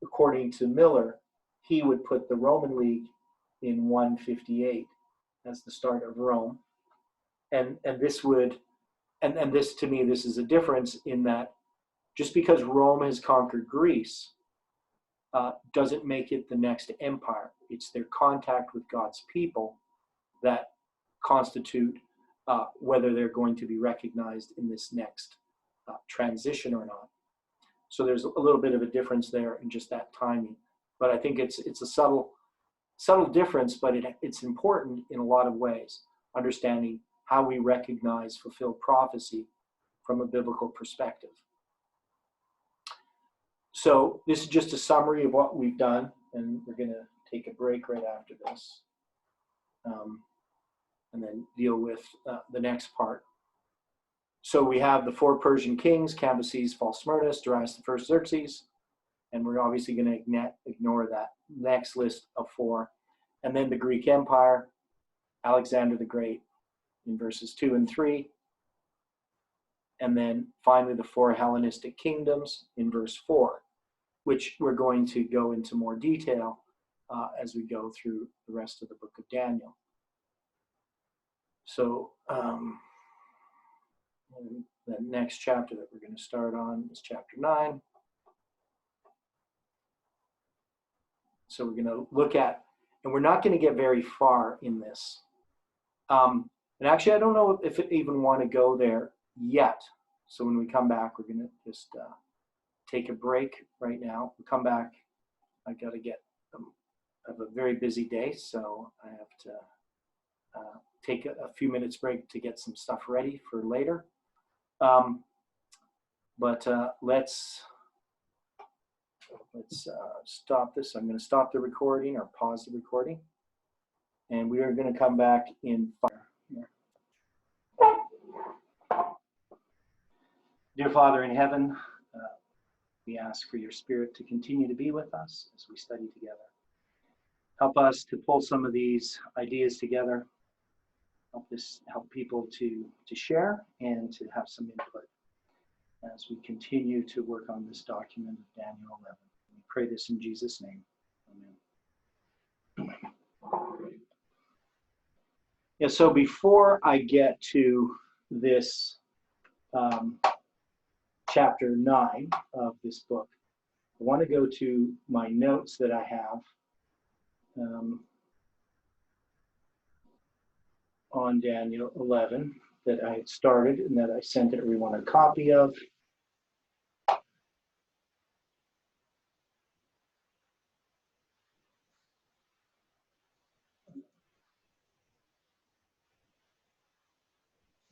according to Miller, he would put the Roman League in 158 as the start of Rome. And this would, and this, to me, this is a difference in that just because Rome has conquered Greece doesn't make it the next empire. It's their contact with God's people that constitute whether they're going to be recognized in this next transition or not. So there's a little bit of a difference there in just that timing. But I think it's a subtle difference, but it's important in a lot of ways, understanding how we recognize fulfilled prophecy from a biblical perspective. So this is just a summary of what we've done, and we're going to take a break right after this, and then deal with the next part. So we have the 4 Persian kings: Cambyses, Phalsmyrtus, Darius I, Xerxes, and we're obviously going to ignore that next list of 4. And then the Greek Empire, Alexander the Great in verses 2 and 3. And then finally the 4 Hellenistic kingdoms in verse 4, which we're going to go into more detail as we go through the rest of the book of Daniel. So the next chapter that we're going to start on is chapter 9. So we're going to look at, and we're not going to get very far in this. And actually, I don't know if I even want to go there yet. So when we come back, we're going to just take a break right now. We'll come back. I got to get, I have a very busy day, so I have to take a few minutes break to get some stuff ready for later. But let's stop this. I'm going to stop the recording or pause the recording. And we are going to come back in 5. Dear Father in heaven, we ask for your Spirit to continue to be with us as we study together. Help us to pull some of these ideas together. Help people to share and to have some input as we continue to work on this document of Daniel 11. We pray this in Jesus' name. Amen. Yeah, so before I get to this chapter 9 of this book, I want to go to my notes that I have on Daniel 11 that I had started and that I sent everyone a copy of.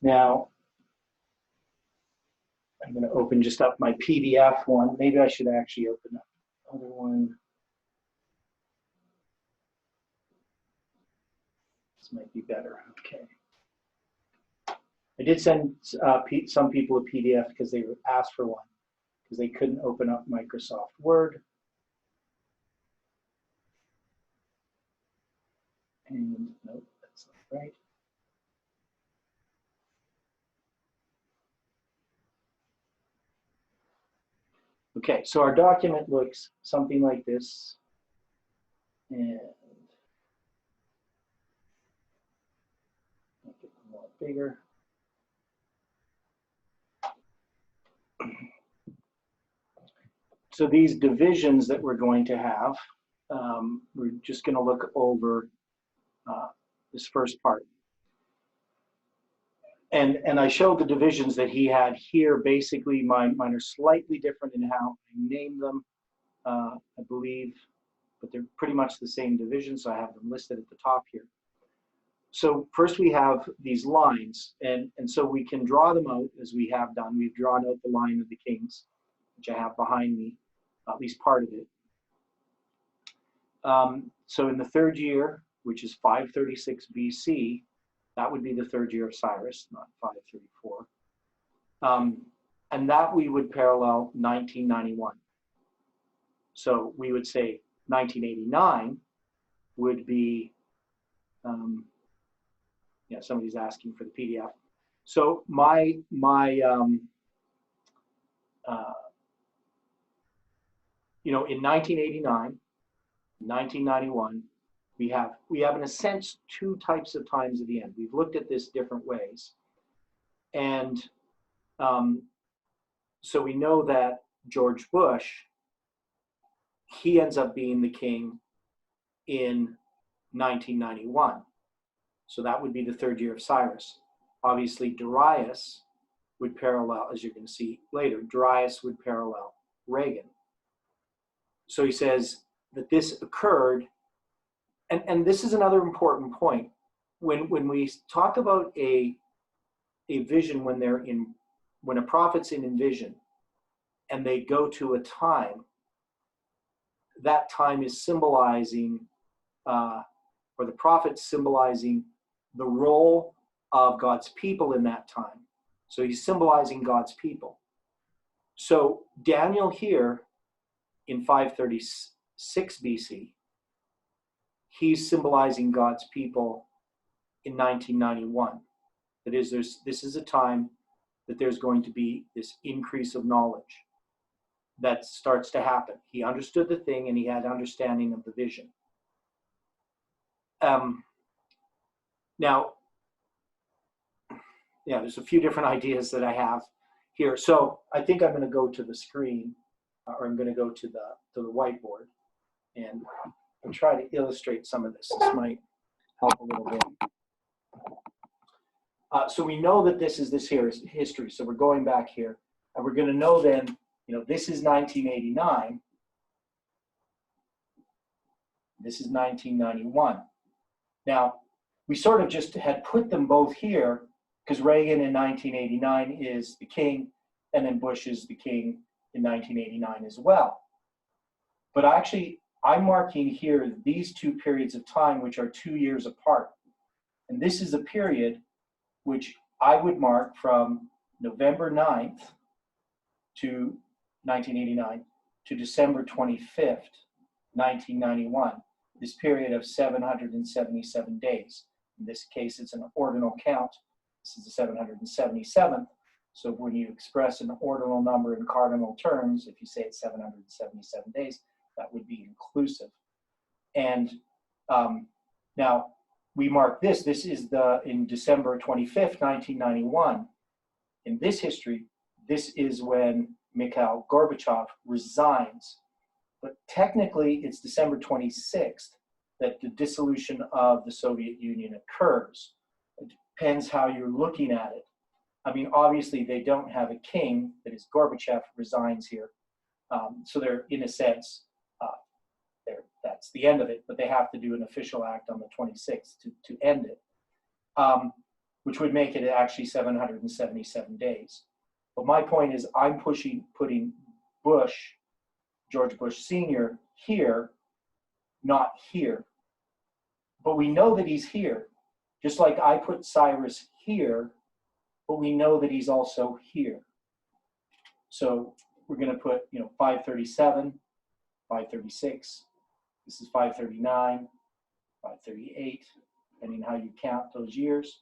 Now, I'm going to open just up my PDF one. Maybe I should actually open up the other one. This might be better. Okay. I did send some people a PDF because they asked for one because they couldn't open up Microsoft Word. And nope, that's not right. Okay, so our document looks something like this. And make it a lot bigger. So these divisions that we're going to have, we're just going to look over this first part. And I showed the divisions that he had here. Basically, mine are slightly different in how I name them, I believe, but they're pretty much the same division, so I have them listed at the top here. So first we have these lines, and so we can draw them out as we have done. We've drawn out the line of the kings, which I have behind me. at least part of it. So in the third year, which is 536 BC, that would be the third year of Cyrus, not 534. And that we would parallel 1991. So we would say 1989 would be, yeah, somebody's asking for the PDF. So in 1989, 1991, we have in a sense two types of times at the end. We've looked at this different ways, and so we know that George Bush, he ends up being the king in 1991. So that would be the third year of Cyrus. Obviously, Darius would parallel, as you're going to see later, Darius would parallel Reagan. So he says that this occurred, and this is another important point. When we talk about a vision, when a prophet's in vision, and they go to a time, that time is symbolizing, or the prophet's symbolizing the role of God's people in that time. So he's symbolizing God's people. So Daniel here in 536 BC, he's symbolizing God's people in 1991. That is, this is a time that there's going to be this increase of knowledge that starts to happen. He understood the thing and he had understanding of the vision. Now, yeah, there's a few different ideas that I have here. So I think I'm going to go to the screen, or I'm going to go to the whiteboard, and I'll try to illustrate some of this. This might help a little bit. So we know that this is history. So we're going back here, and we're going to know then, this is 1989. This is 1991. Now, we sort of just had put them both here because Reagan in 1989 is the king, and then Bush is the king in 1989 as well. But actually, I'm marking here these two periods of time, which are 2 years apart. And this is a period which I would mark from November 9th to 1989 to December 25th, 1991, this period of 777 days. In this case, it's an ordinal count. This is the 777th. So when you express an ordinal number in cardinal terms, if you say it's 777 days, that would be inclusive. And now we mark this. This is in December 25th, 1991. In this history, this is when Mikhail Gorbachev resigns. But technically, it's December 26th that the dissolution of the Soviet Union occurs. It depends how you're looking at it. I mean, obviously, they don't have a king, that is, Gorbachev resigns here. So they're, in a sense, that's the end of it, but they have to do an official act on the 26th to end it, which would make it actually 777 days. But my point is, I'm putting Bush, George Bush Sr. here, not here. But we know that he's here, just like I put Cyrus here, but we know that he's also here. So we're going to put, 537, 536. This is 539, 538, depending on how you count those years.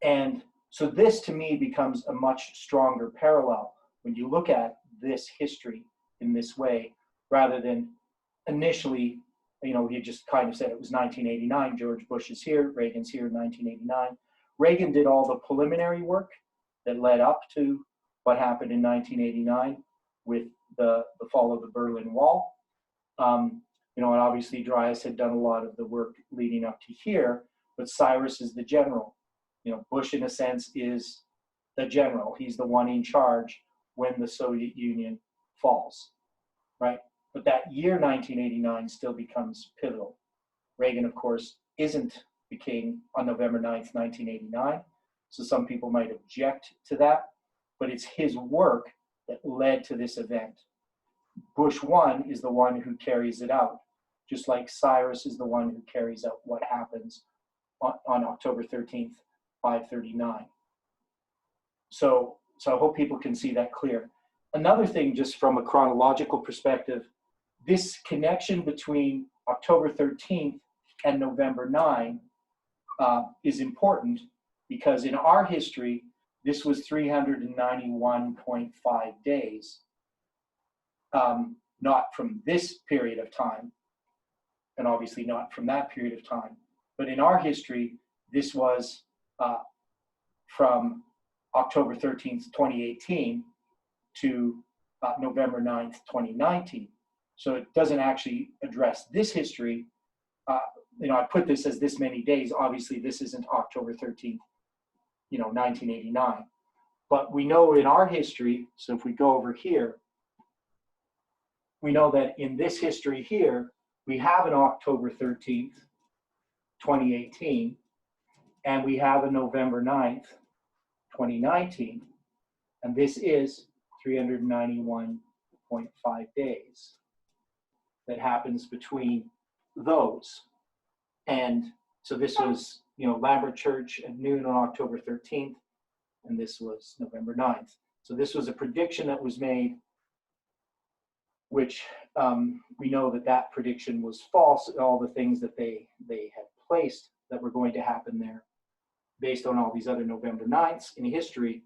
And so this, to me, becomes a much stronger parallel when you look at this history in this way, rather than initially, he just kind of said it was 1989, George Bush is here, Reagan's here in 1989. Reagan did all the preliminary work that led up to what happened in 1989 with the fall of the Berlin Wall. And obviously Darius had done a lot of the work leading up to here, but Cyrus is the general. Bush, in a sense, is the general. He's the one in charge when the Soviet Union falls, right? But that year 1989 still becomes pivotal. Reagan, of course, isn't the king on November 9th, 1989. So some people might object to that, but it's his work that led to this event. Bush 1 is the one who carries it out, just like Cyrus is the one who carries out what happens on October 13th, 539. So I hope people can see that clear. Another thing, just from a chronological perspective, this connection between October 13th and November 9 is important, because in our history, this was 391.5 days, not from this period of time, and obviously not from that period of time, but in our history, this was from October 13th, 2018 to November 9th, 2019. So it doesn't actually address this history. I put this as this many days. Obviously, this isn't October 13th, 1989. But we know in our history, so if we go over here, we know that in this history here, we have an October 13th, 2018, and we have a November 9th, 2019, and this is 391.5 days that happens between those. And so this was, Lambert Church at noon on October 13th, and this was November 9th. So this was a prediction that was made, which we know that prediction was false, all the things that they had placed that were going to happen there based on all these other November 9ths in history,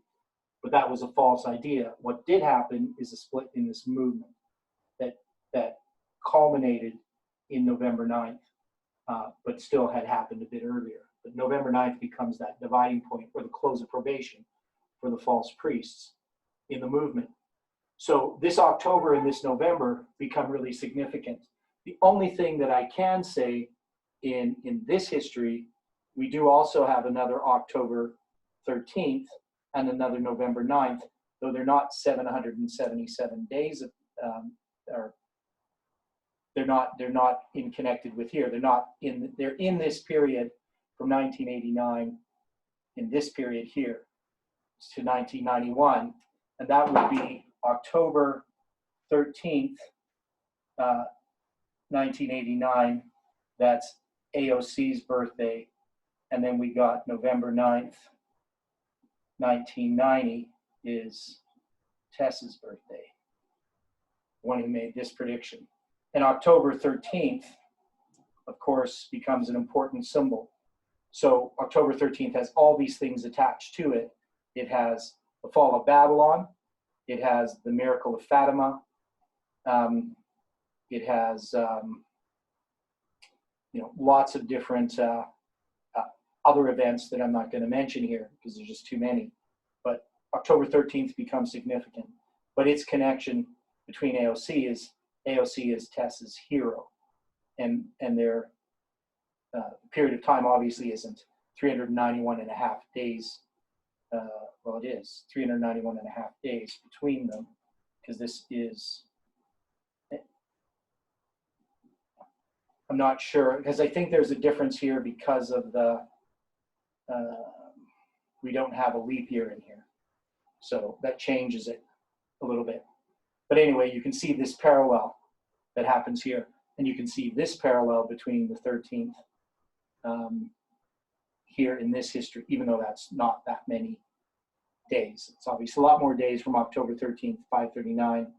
but that was a false idea. What did happen is a split in this movement that culminated in November 9th, but still had happened a bit earlier. But November 9th becomes that dividing point, or the close of probation for the false priests in the movement. So this October and this November become really significant. The only thing that I can say in this history, we do also have another October 13th and another November 9th, though they're not 777 days of, or they're not connected with here. They're in this period from 1989 in this period here to 1991, and that would be October 13th, 1989. That's AOC's birthday, and then we got November 9th, 1990 is Tess's birthday, one who made this prediction. And October 13th, of course, becomes an important symbol. So October 13th has all these things attached to it. It has the fall of Babylon. It has the miracle of Fatima. It has lots of different other events that I'm not going to mention here because there's just too many. But October 13th becomes significant. But its connection between AOC is Tess's hero, and their period of time obviously isn't 391 and a half days. Well, it is 391 and a half days between them, because this is, I'm not sure, because I think there's a difference here because of the, we don't have a leap year in here. So that changes it a little bit. But anyway, you can see this parallel that happens here. And you can see this parallel between the 13th here in this history, even though that's not that many days. It's obviously a lot more days from October 13th, 539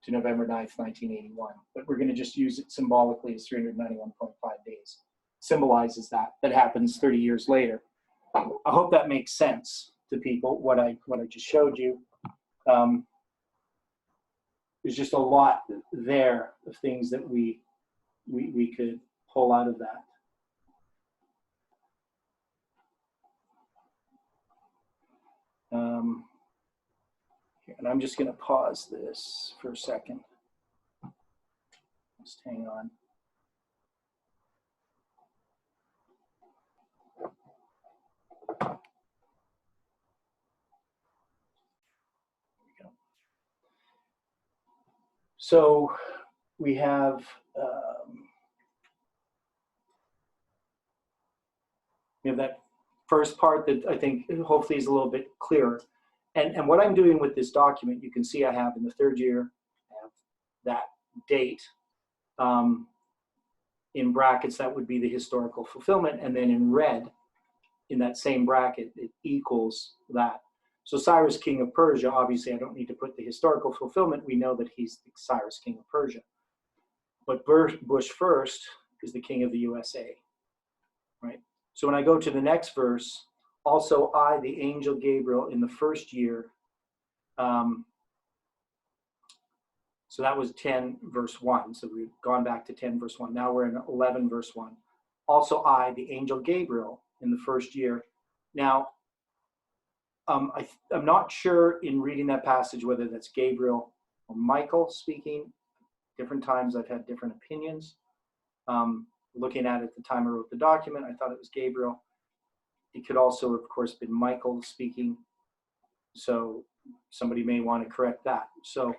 to November 9th, 1981. But we're going to just use it symbolically as 391.5 days. Symbolizes that happens 30 years later. I hope that makes sense to people, what I just showed you. There's just a lot there of things that we could pull out of that. And I'm just going to pause this for a second. Just hang on. So we have that first part that I think hopefully is a little bit clearer. And what I'm doing with this document, you can see I have in the third year, I have that date. In brackets, that would be the historical fulfillment. And then in red, in that same bracket, it equals that. So Cyrus, king of Persia, obviously I don't need to put the historical fulfillment. We know that he's Cyrus, king of Persia. But Bush first is the king of the USA, right? So when I go to the next verse, also I, the angel Gabriel, in the first year, so that was 10 verse 1. So we've gone back to 10 verse 1. Now we're in 11 verse 1. Also I, the angel Gabriel, in the first year. Now, I'm not sure in reading that passage whether that's Gabriel or Michael speaking. Different times I've had different opinions. Looking at it at the time I wrote the document, I thought it was Gabriel. It could also, of course, been Michael speaking. So somebody may want to correct that. So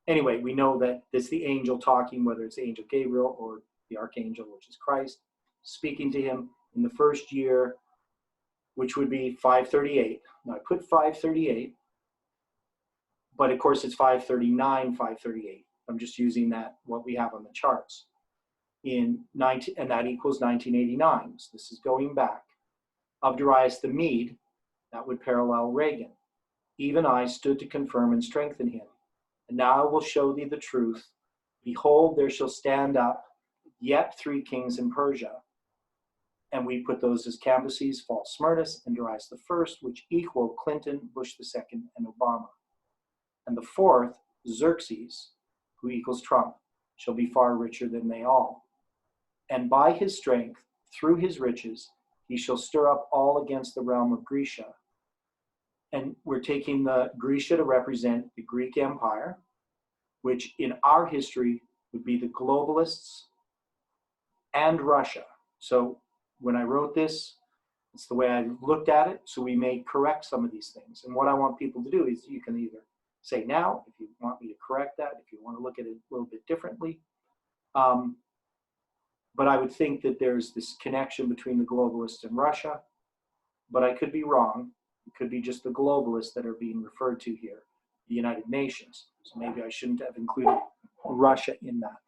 anyway, we know that it's the angel talking, whether it's the angel Gabriel or the archangel, which is Christ, speaking to him in the first year, which would be 538. Now I put 538, but of course it's 539, 538. I'm just using that, what we have on the charts. And that equals 1989. So this is going back. Of Darius the Mede, that would parallel Reagan. Even I stood to confirm and strengthen him. And now I will show thee the truth. Behold, there shall stand up yet 3 kings in Persia. And we put those as Cambyses, false Smyrnus, and Darius the first, which equal Clinton, Bush the second, and Obama. And the fourth, Xerxes, who equals Trump, shall be far richer than they all. And by his strength, through his riches, he shall stir up all against the realm of Grecia. And we're taking the Grecia to represent the Greek Empire, which in our history would be the globalists and Russia. So when I wrote this, it's the way I looked at it. So we may correct some of these things. And what I want people to do is you can either say now, if you want me to correct that, if you want to look at it a little bit differently. But I would think that there's this connection between the globalists and Russia, but I could be wrong. It could be just the globalists that are being referred to here, the United Nations. So maybe I shouldn't have included Russia in that.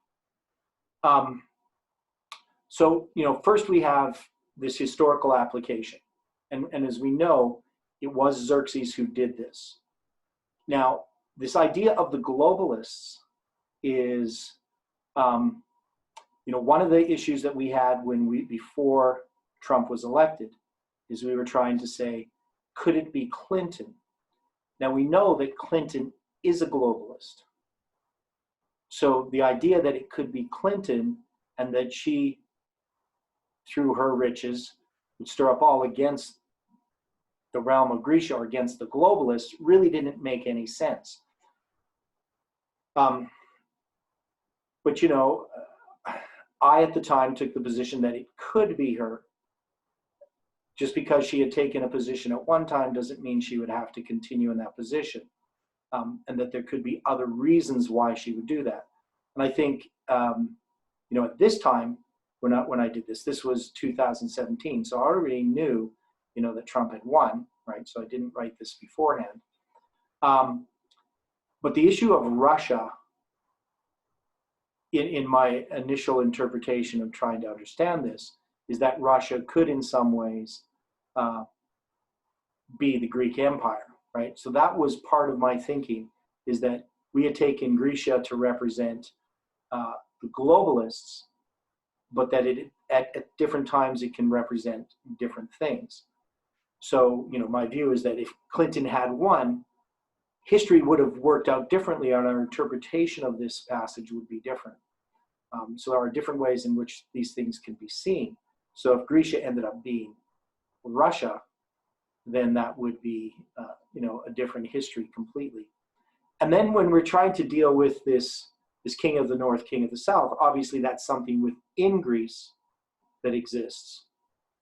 So, first we have this historical application. And as we know, it was Xerxes who did this. Now, this idea of the globalists is, one of the issues that we had before Trump was elected is we were trying to say, could it be Clinton? Now we know that Clinton is a globalist. So the idea that it could be Clinton and that she, through her riches, would stir up all against the realm of Grecia or against the globalists really didn't make any sense. But I at the time took the position that it could be her. Just because she had taken a position at one time doesn't mean she would have to continue in that position, and that there could be other reasons why she would do that. And I think, at this time, when I did this was 2017, so I already knew, that Trump had won, right? So I didn't write this beforehand. But the issue of Russia, in my initial interpretation of trying to understand this, is that Russia could in some ways be the Greek Empire, right? So that was part of my thinking, is that we had taken Grecia to represent the globalists, but that at different times it can represent different things. So, my view is that if Clinton had won, history would have worked out differently, and our interpretation of this passage would be different. So there are different ways in which these things can be seen. So if Grecia ended up being Russia, then that would be, a different history completely. And then when we're trying to deal with this king of the north, king of the south, obviously that's something within Greece that exists.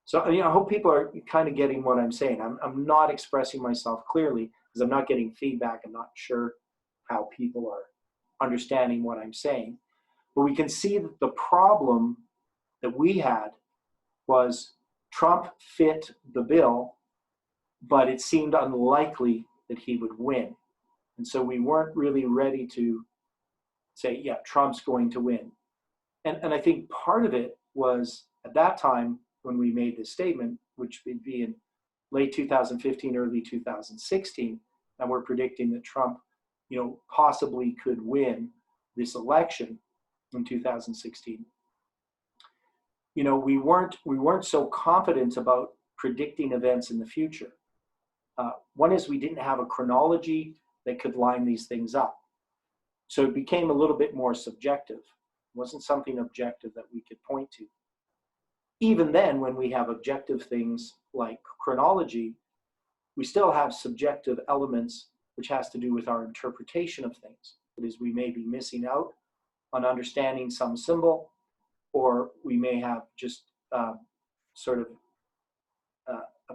So, I hope people are kind of getting what I'm saying. I'm not expressing myself clearly because I'm not getting feedback. I'm not sure how people are understanding what I'm saying. But we can see that the problem that we had was Trump fit the bill, but it seemed unlikely that he would win. And so we weren't really ready to say, yeah, Trump's going to win. And I think part of it was at that time when we made this statement, which would be in late 2015, early 2016, and we're predicting that Trump, possibly could win this election in 2016. We weren't so confident about predicting events in the future. One is we didn't have a chronology that could line these things up. So it became a little bit more subjective. It wasn't something objective that we could point to. Even then, when we have objective things like chronology, we still have subjective elements, which has to do with our interpretation of things. That is, we may be missing out on understanding some symbol, or we may have just sort of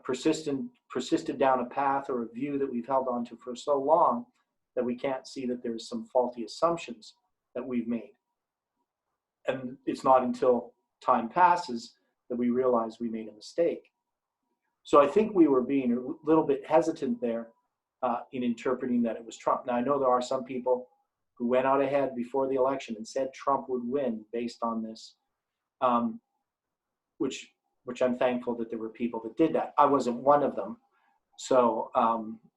persisted down a path or a view that we've held on to for so long that we can't see that there's some faulty assumptions that we've made. And it's not until time passes that we realize we made a mistake. So I think we were being a little bit hesitant there in interpreting that it was Trump. Now, I know there are some people who went out ahead before the election and said Trump would win based on this, which I'm thankful that there were people that did that. I wasn't one of them. So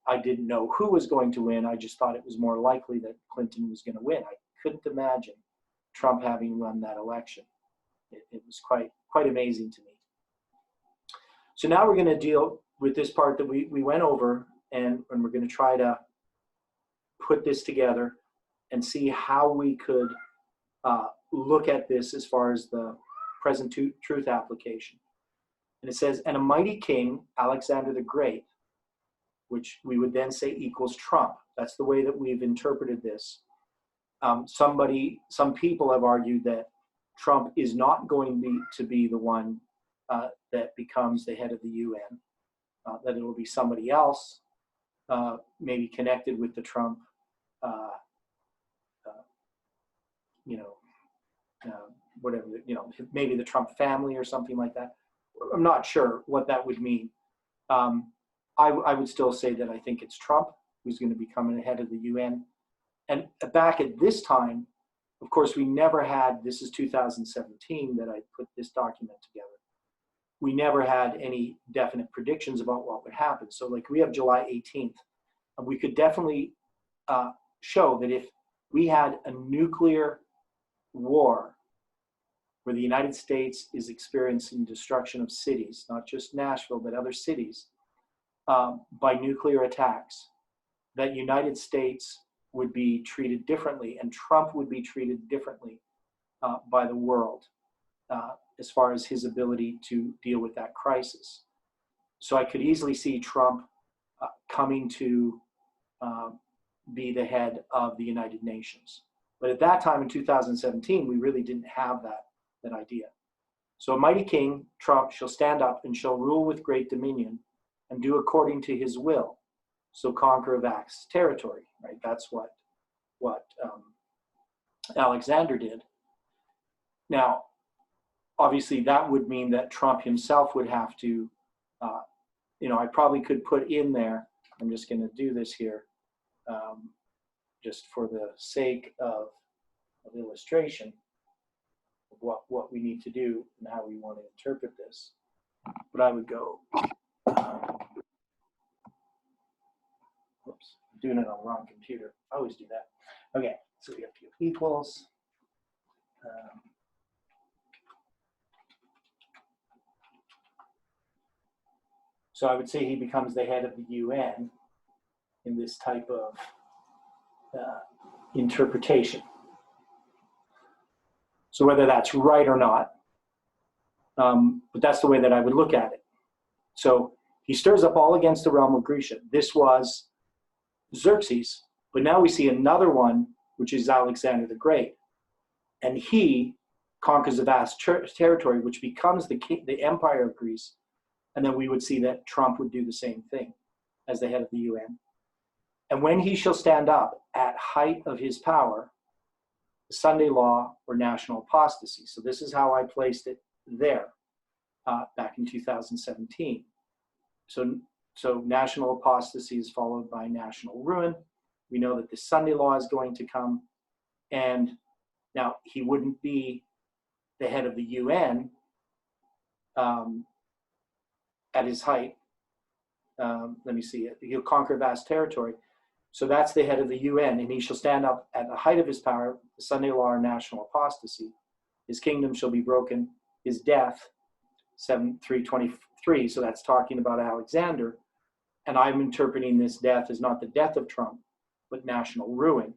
I didn't know who was going to win. I just thought it was more likely that Clinton was going to win. I couldn't imagine Trump having won that election. It was quite amazing to me. So now we're going to deal with this part that we went over, and we're going to try to put this together and see how we could look at this as far as the present truth application. And it says, and a mighty king, Alexander the Great, which we would then say equals Trump. That's the way that we've interpreted this. Some people have argued that Trump is not going to be the one that becomes the head of the UN, that it will be somebody else, maybe connected with the Trump, whatever, maybe the Trump family or something like that. I'm not sure what that would mean. I would still say that I think it's Trump who's going to become the head of the UN. And back at this time, of course, we never had, this is 2017 that I put this document together. We never had any definite predictions about what would happen. So like we have July 18th, and we could definitely show that if we had a nuclear war where the United States is experiencing destruction of cities, not just Nashville, but other cities, by nuclear attacks, that United States would be treated differently, and Trump would be treated differently by the world as far as his ability to deal with that crisis. So I could easily see Trump coming to be the head of the United Nations. But at that time in 2017, we really didn't have that idea. So a mighty king, Trump, shall stand up and shall rule with great dominion and do according to his will. So conquer vast territory, right? That's what Alexander did. Now, obviously that would mean that Trump himself would have to, I probably could put in there, I'm just going to do this here, just for the sake of illustration of what we need to do and how we want to interpret this. But I would go, whoops, I'm doing it on the wrong computer. I always do that. Okay, so we have to give equals. So I would say he becomes the head of the UN in this type of interpretation. So whether that's right or not, but that's the way that I would look at it. So he stirs up all against the realm of Grecia. This was Xerxes, but now we see another one, which is Alexander the Great. And he conquers a vast territory, which becomes the empire of Greece. And then we would see that Trump would do the same thing as the head of the UN. And when he shall stand up at height of his power, the Sunday law or national apostasy. So this is how I placed it there back in 2017. So national apostasy is followed by national ruin. We know that the Sunday law is going to come. And now he wouldn't be the head of the UN at his height. Let me see it. He'll conquer vast territory. So that's the head of the UN, and he shall stand up at the height of his power, the Sunday law or national apostasy. His kingdom shall be broken. His death, 7/3/23. So that's talking about Alexander. And I'm interpreting this death as not the death of Trump, but national ruin.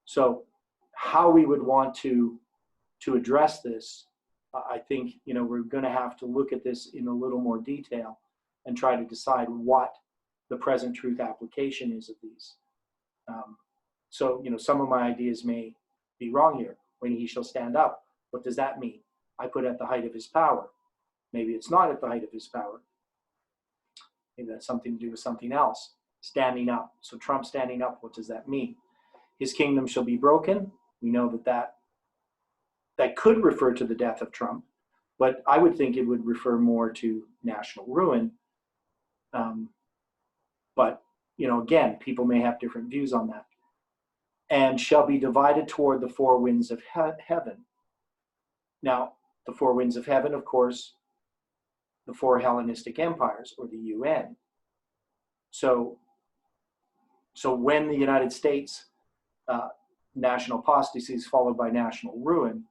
So how we would want to address this, I think, we're going to have to look at this in a little more detail and try to decide what the present truth application is of these. So, some of my ideas may be wrong here. When he shall stand up, what does that mean? I put at the height of his power. Maybe it's not at the height of his power. Maybe that's something to do with something else. Standing up. So Trump standing up, what does that mean? His kingdom shall be broken. We know that could refer to the death of Trump, but I would think it would refer more to national ruin. But, again, people may have different views on that. And shall be divided toward the four winds of heaven. Now, the four winds of heaven, of course, the four Hellenistic empires, or the UN. So when the United States national apostasy is followed by national ruin,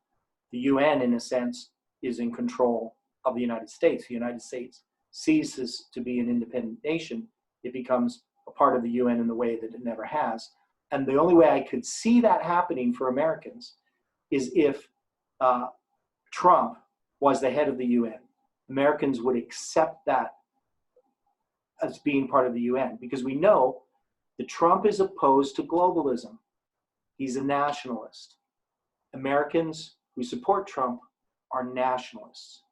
the UN, in a sense, is in control of the United States. The United States ceases to be an independent nation. It becomes a part of the UN in the way that it never has. And the only way I could see that happening for Americans is if Trump was the head of the UN. Americans would accept that as being part of the UN, because we know that Trump is opposed to globalism. He's a nationalist. Americans who support Trump are nationalists.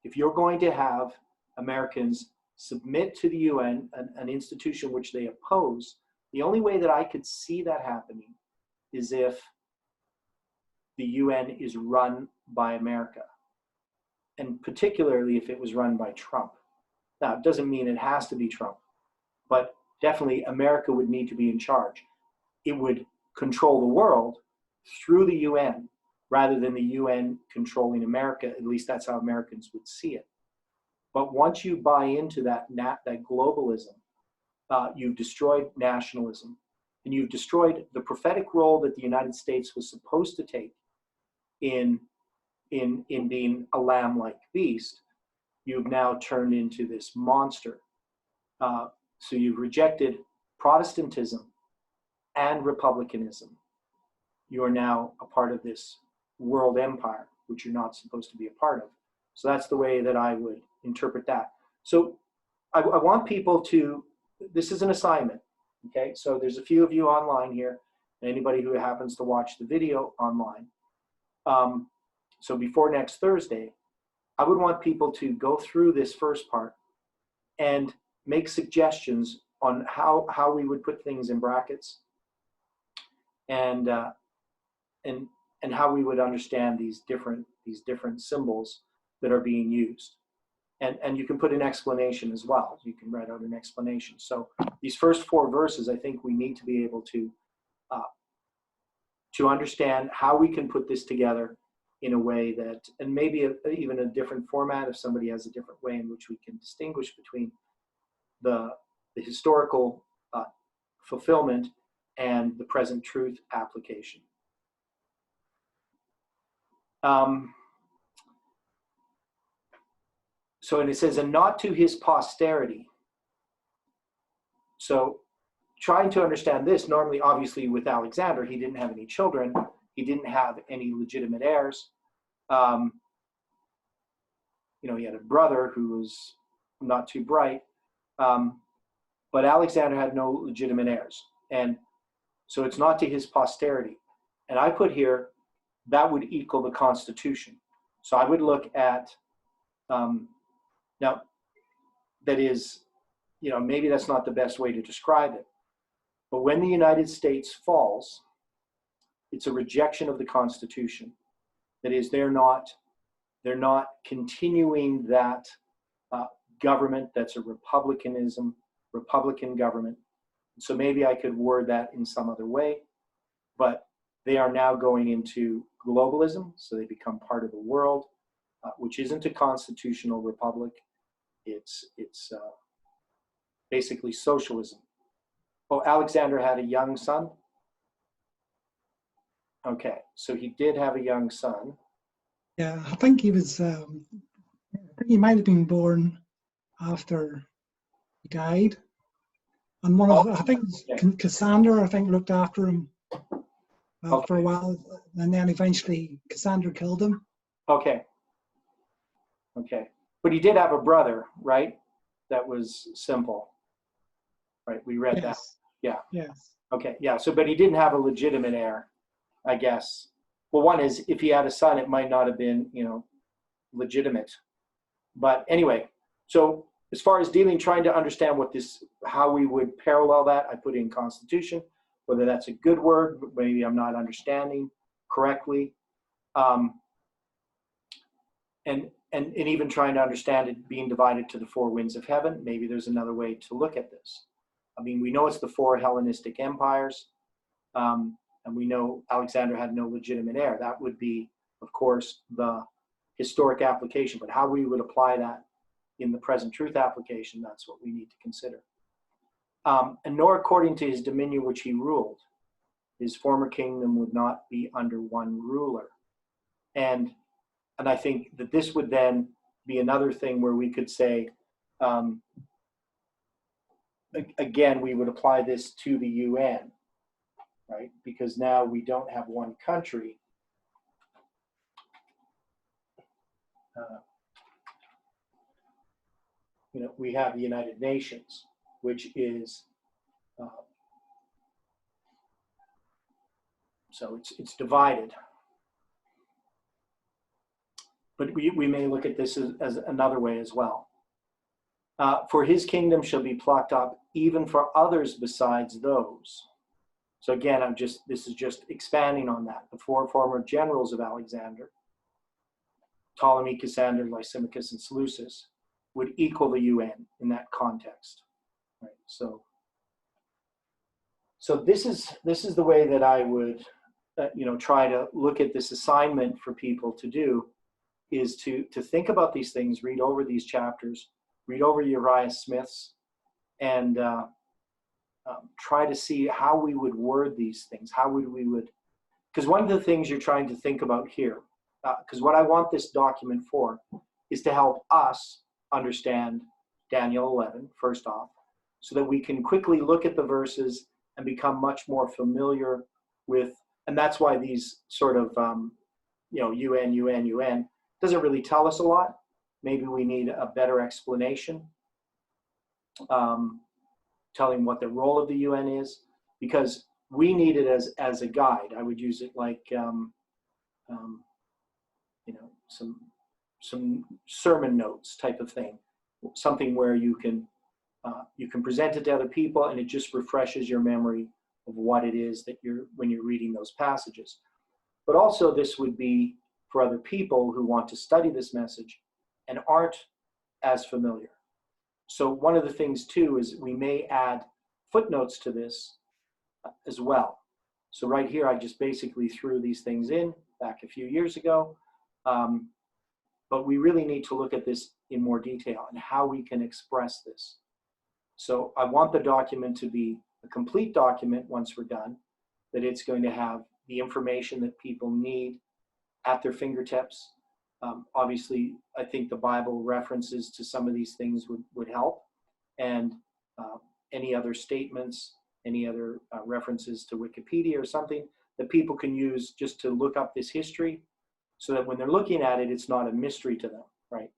If you're going to have Americans submit to the UN, an institution which they oppose, the only way that I could see that happening is if the UN is run by America, and particularly if it was run by Trump. Now, it doesn't mean it has to be Trump, but definitely America would need to be in charge. It would control the world through the UN rather than the UN controlling America. At least that's how Americans would see it. But once you buy into that globalism, you've destroyed nationalism, and you've destroyed the prophetic role that the United States was supposed to take in being a lamb-like beast. You've now turned into this monster. So you've rejected Protestantism and republicanism. You are now a part of this world empire, which you're not supposed to be a part of. So that's the way that I would interpret that. So I want people to, this is an assignment, okay? So there's a few of you online here, anybody who happens to watch the video online. So before next Thursday, I would want people to go through this first part and make suggestions on how we would put things in brackets, and how we would understand these different symbols that are being used. And you can put an explanation as well. You can write out an explanation. So these first four verses, I think we need to be able to understand how we can put this together in a way that, and maybe even a different format if somebody has a different way in which we can distinguish between the historical fulfillment and the present truth application. So, and it says, and not to his posterity. So trying to understand this, normally, obviously, with Alexander, he didn't have any children. He didn't have any legitimate heirs. He had a brother who was not too bright. But Alexander had no legitimate heirs. And so it's not to his posterity. And I put here, that would equal the Constitution. So I would look at, now, that is, maybe that's not the best way to describe it. But when the United States falls, it's a rejection of the Constitution. That is, they're not continuing that government that's a Republican government. So maybe I could word that in some other way. But They are now going into globalism, so they become part of the world, which isn't a constitutional republic. It's basically socialism. Oh, Alexander had a young son. Okay, so he did have a young son. Yeah, I think he was. I think he might have been born after he died, and one of I think Cassandra, I think, looked after him for a while, and then eventually Cassandra killed him. Okay. Okay, but he did have a brother, right? That was simple, right? We read that. Yeah. Yes. Okay. Yeah. So, but he didn't have a legitimate heir, I guess. Well, one is if he had a son, it might not have been, legitimate. But anyway, so as far as trying to understand how we would parallel that, I put in Constitution. Whether that's a good word, maybe I'm not understanding correctly, and even trying to understand it being divided to the four winds of heaven. Maybe there's another way to look at this. I mean, we know it's the four Hellenistic empires, and we know Alexander had no legitimate heir. That would be, of course, the historic application, but how we would apply that in the present truth application, that's what we need to consider. And nor according to his dominion which he ruled, his former kingdom would not be under one ruler. And I think that this would then be another thing where we could say, again, we would apply this to the UN, right? Because now we don't have one country. We have the United Nations, which is, so it's divided. But we may look at this as another way as well. For his kingdom shall be plucked up even for others besides those. So again, this is just expanding on that. The four former generals of Alexander, Ptolemy, Cassander, Lysimachus, and Seleucus, would equal the UN in that context. Right? So this is the way that I would, try to look at this assignment for people to do, is to think about these things, read over these chapters, read over Uriah Smith's, and try to see how we would word these things, because one of the things you're trying to think about here, because what I want this document for is to help us understand Daniel 11, first off, so that we can quickly look at the verses and become much more familiar with, and that's why these sort of, UN, doesn't really tell us a lot. Maybe we need a better explanation, telling what the role of the UN is, because we need it as a guide. I would use it like, some sermon notes type of thing, something where you can present it to other people, and it just refreshes your memory of what it is that when you're reading those passages. But also this would be for other people who want to study this message and aren't as familiar. So one of the things too is we may add footnotes to this as well. So right here, I just basically threw these things in back a few years ago. But we really need to look at this in more detail and how we can express this. So I want the document to be a complete document once we're done, that it's going to have the information that people need at their fingertips. Obviously, I think the Bible references to some of these things would help, and any other statements, any other references to Wikipedia or something that people can use just to look up this history, so that when they're looking at it, it's not a mystery to them, right?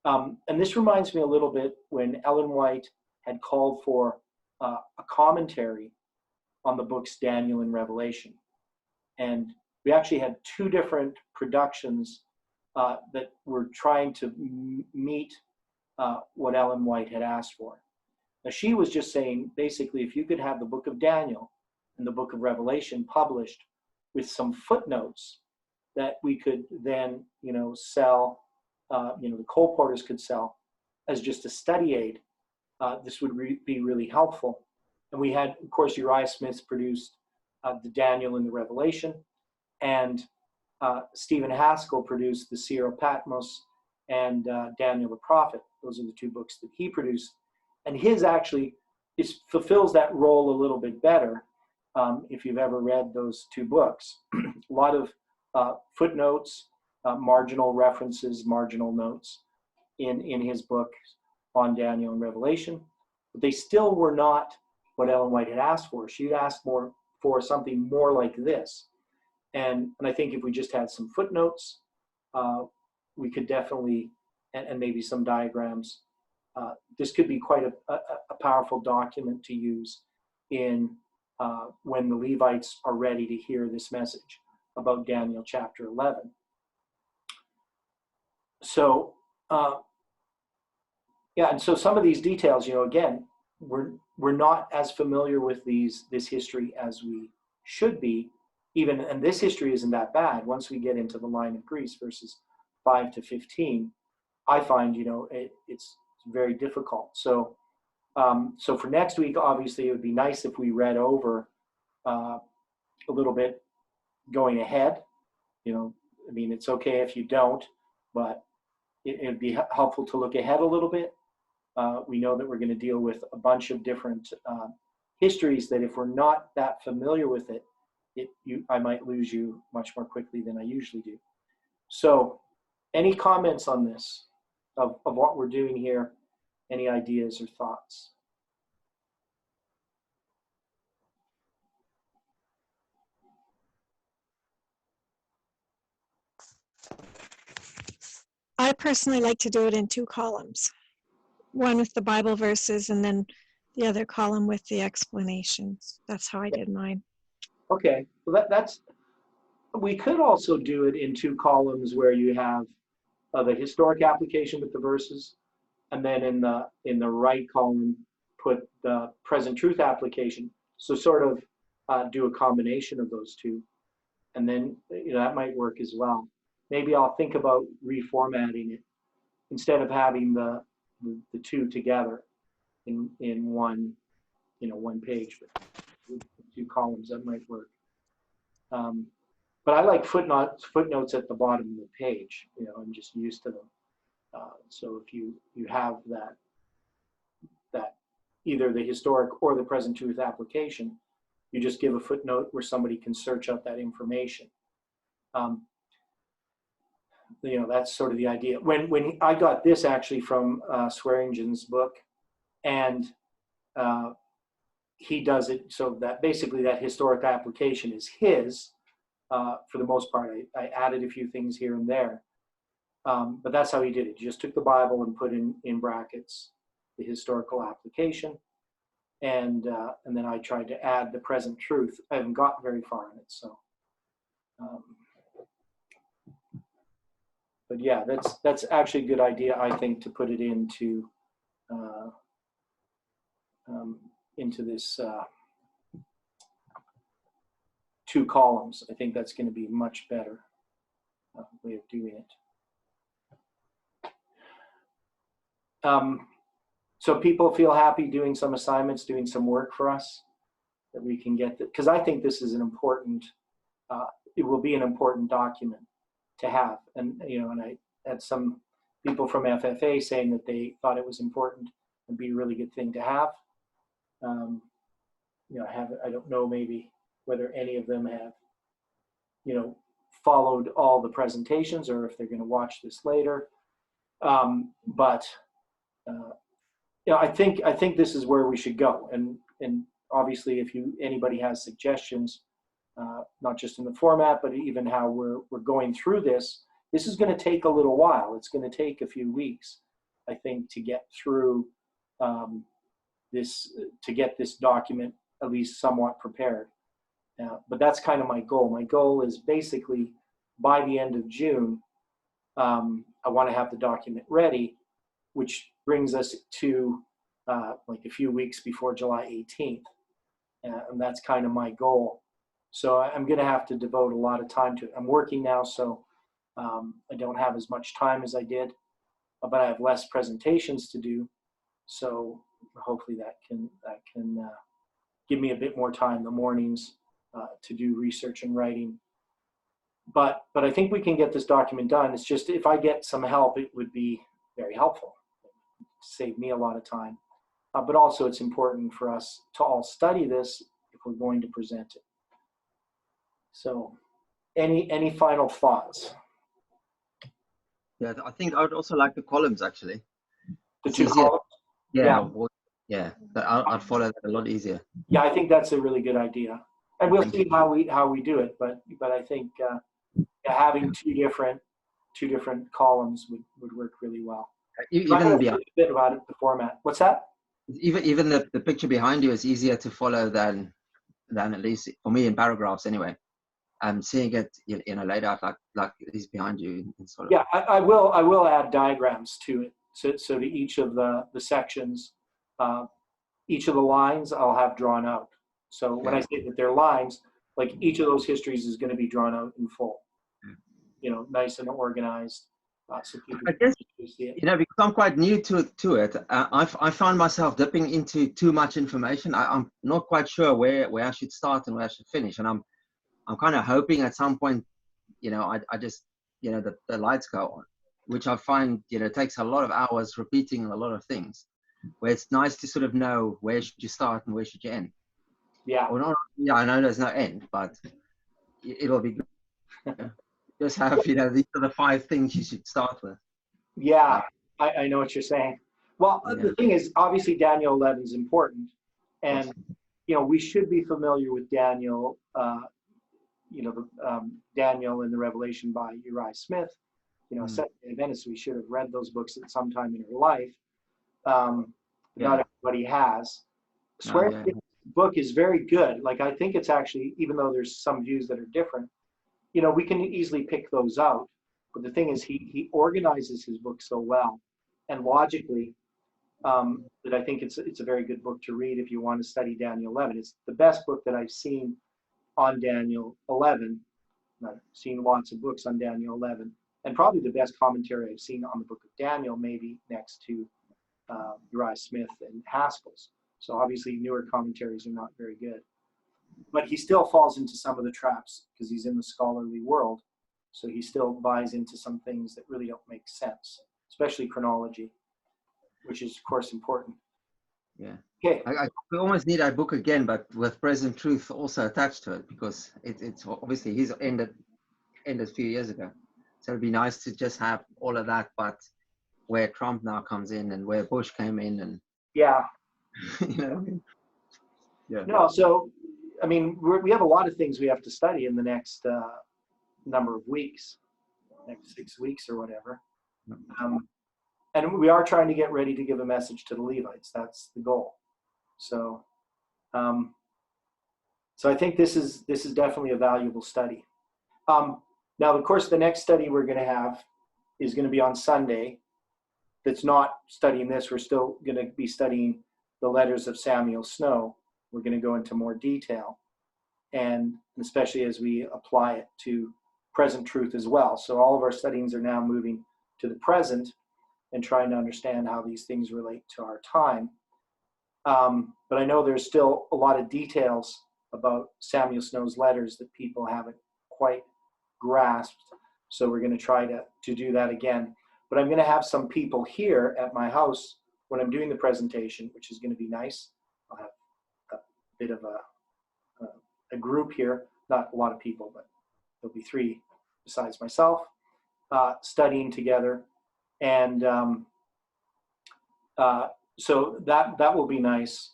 And this reminds me a little bit when Ellen White had called for a commentary on the books Daniel and Revelation. And we actually had two different productions that were trying to meet what Ellen White had asked for. Now, she was just saying, basically, if you could have the book of Daniel and the book of Revelation published with some footnotes that we could then, sell, the colporteurs could sell as just a study aid, this would be really helpful. And we had, of course, Uriah Smith produced the Daniel and the Revelation, and Stephen Haskell produced the Seer of Patmos and Daniel the Prophet. Those are the two books that he produced. And his actually fulfills that role a little bit better if you've ever read those two books. A lot of footnotes, marginal references, marginal notes in his book on Daniel and Revelation. But they still were not what Ellen White had asked for. She asked more for something more like this. And I think if we just had some footnotes, we could definitely, and maybe some diagrams, this could be quite a powerful document to use in when the Levites are ready to hear this message about Daniel chapter 11. So, yeah, and so some of these details, again, we're not as familiar with this history as we should be. Even, and this history isn't that bad. Once we get into the line of Greece, verses 5 to 15, I find, it's very difficult. So, so for next week, obviously, it would be nice if we read over a little bit going ahead. It's okay if you don't, but it'd be helpful to look ahead a little bit. We know that we're going to deal with a bunch of different histories that if we're not that familiar with it, I might lose you much more quickly than I usually do. So, any comments on this, of what we're doing here? Any ideas or thoughts? I personally like to do it in 2 columns. One with the Bible verses and then the other column with the explanations. That's how I did mine. Okay, well we could also do it in 2 columns where you have the historic application with the verses, and then in the right column put the present truth application. So sort of do a combination of those 2, and then that might work as well. Maybe I'll think about reformatting it instead of having the 2 together in one one page, but 2 columns. That might work. But I like footnotes at the bottom of the page. I'm just used to them. So if you have that either the historic or the present truth application, you just give a footnote where somebody can search out that information. That's sort of the idea. When I got this actually from Swearingen's book, and he does it so that basically that historic application is his. For the most part, I added a few things here and there, but that's how he did it. He just took the Bible and put in brackets the historical application, and then I tried to add the present truth. I haven't gotten very far in it, so. But yeah, that's actually a good idea, I think, to put it into this 2 columns. I think that's going to be a much better way of doing it. So people feel happy doing some assignments, doing some work for us, that we can get that, because I think this is an important, it will be an important document to have. And and I had some people from FFA saying that they thought it was important and be a really good thing to have. I don't know maybe whether any of them have followed all the presentations or if they're going to watch this later. But I think this is where we should go. And obviously, if anybody has suggestions, not just in the format, but even how we're going through this is going to take a little while. It's going to take a few weeks, I think, to get through to get this document at least somewhat prepared. But that's kind of my goal. My goal is basically by the end of June, I want to have the document ready, which brings us to like a few weeks before July 18th. And that's kind of my goal. So I'm going to have to devote a lot of time to it. I'm working now, so I don't have as much time as I did, but I have less presentations to do. So hopefully that can give me a bit more time. The mornings to do research and writing. But I think we can get this document done. It's just if I get some help, it would be very helpful. Save me a lot of time. But also it's important for us to all study this if we're going to present it. So any final thoughts? Yeah, I think I would also like the columns actually. The It's two easier. columns? Yeah, yeah. I'd follow that a lot easier. Yeah, I think that's a really good idea. And we'll see how we do it. But I think having two different columns would work really well. Even a bit about it, the format. What's that? Even the picture behind you is easier to follow than at least for me in paragraphs anyway. I'm seeing it laid out like it is behind you in sort of. Yeah, I will add diagrams to it. So to each of the sections, each of the lines I'll have drawn out. So when I say that they're lines, like each of those histories is going to be drawn out in full. Nice and organized. So people I guess, can see it. because I'm quite new to it, I found myself dipping into too much information. I'm not quite sure where I should start and where I should finish, and I'm kind of hoping at some point, I just, the lights go on, which I find, takes a lot of hours repeating a lot of things, where it's nice to sort of know where should you start and where should you end. Yeah. Or not, yeah, I know there's no end, but it'll be good. Just have, these are the 5 things you should start with. Yeah, I know what you're saying. Well, the thing is, obviously Daniel 11 is important, and we should be familiar with Daniel. Daniel in the Revelation by Uriah Smith. Seventh-day Adventists, we should have read those books at some time in our life. Not everybody has. Swearing's book is very good. Like, I think it's actually, even though there's some views that are different, we can easily pick those out. But the thing is, he organizes his book so well and logically that I think it's a very good book to read if you want to study Daniel 11. It's the best book that I've seen on Daniel 11. I've seen lots of books on Daniel 11, and probably the best commentary I've seen on the book of Daniel, maybe next to Uriah Smith and Haskell's. So obviously newer commentaries are not very good. But he still falls into some of the traps because he's in the scholarly world. So he still buys into some things that really don't make sense, especially chronology, which is, of course, important. Yeah. Okay. We almost need our book again, but with present truth also attached to it, because it's obviously he's ended a few years ago. So it'd be nice to just have all of that, but where Trump now comes in and where Bush came in, and yeah, yeah. No, so I mean, we have a lot of things we have to study in the next number of weeks, next 6 weeks or whatever. And we are trying to get ready to give a message to the Levites. That's the goal. So, so I think this is definitely a valuable study. Now, of course, the next study we're going to have is going to be on Sunday. That's not studying this. We're still going to be studying the letters of Samuel Snow. We're going to go into more detail, and especially as we apply it to present truth as well. So all of our studies are now moving to the present and trying to understand how these things relate to our time. But I know there's still a lot of details about Samuel Snow's letters that people haven't quite grasped. So we're going to try to do that again. But I'm going to have some people here at my house when I'm doing the presentation, which is going to be nice. I'll have a bit of a group here, not a lot of people, but there'll be 3 besides myself studying together. And so that will be nice,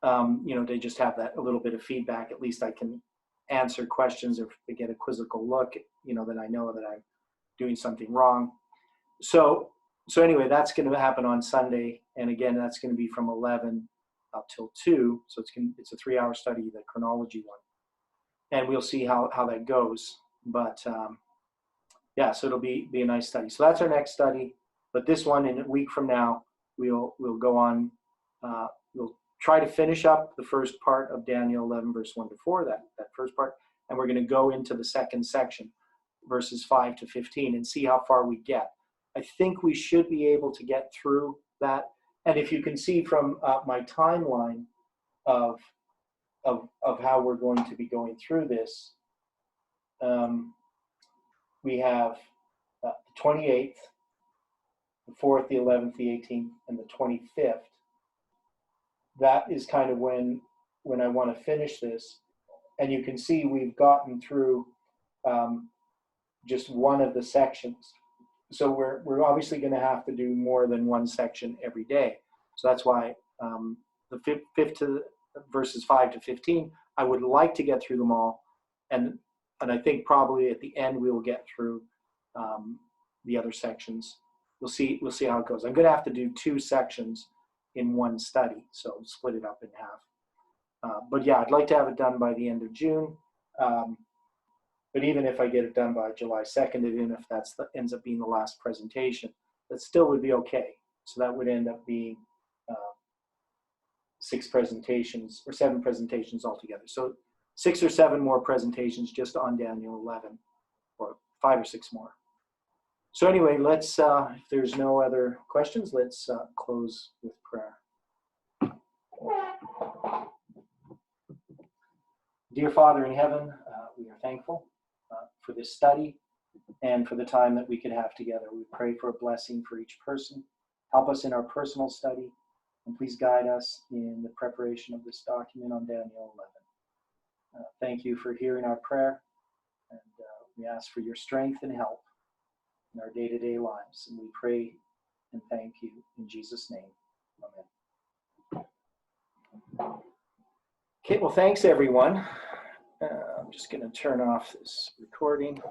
to just have that a little bit of feedback. At least I can answer questions, or if they get a quizzical look, that I know that I'm doing something wrong. So anyway, that's going to happen on Sunday, and again, that's going to be from 11 till 2. So it's a 3-hour study, the chronology one, and we'll see how that goes. But yeah, so it'll be a nice study. So that's our next study. But this one, in a week from now, we'll go on. We'll try to finish up the first part of Daniel 11, verse 1 to 4, that first part, and we're going to go into the second section, verses 5 to 15, and see how far we get. I think we should be able to get through that. And if you can see from my timeline of of how we're going to be going through this, we have the 28th, the 4th, the 11th, the 18th, and the 25th. That is kind of when I want to finish this. And you can see we've gotten through just one of the sections. So we're obviously going to have to do more than one section every day. So that's why the fifth to verses 5 to 15, I would like to get through them all, and I think probably at the end we will get through the other sections. We'll see how it goes. I'm going to have to do 2 sections in one study, so split it up in half. But yeah, I'd like to have it done by the end of June. But even if I get it done by July 2nd, even if that ends up being the last presentation, that still would be okay. So that would end up being 6 presentations or 7 presentations altogether. So 6 or 7 more presentations just on Daniel 11, or 5 or 6 more. So anyway, let's, if there's no other questions, let's close with prayer. Dear Father in heaven, we are thankful for this study and for the time that we could have together. We pray for a blessing for each person. Help us in our personal study, and please guide us in the preparation of this document on Daniel 11. Thank you for hearing our prayer, and we ask for your strength and help in our day-to-day lives. And we pray and thank you in Jesus' name. Amen. Okay, well, thanks everyone. I'm just going to turn off this recording.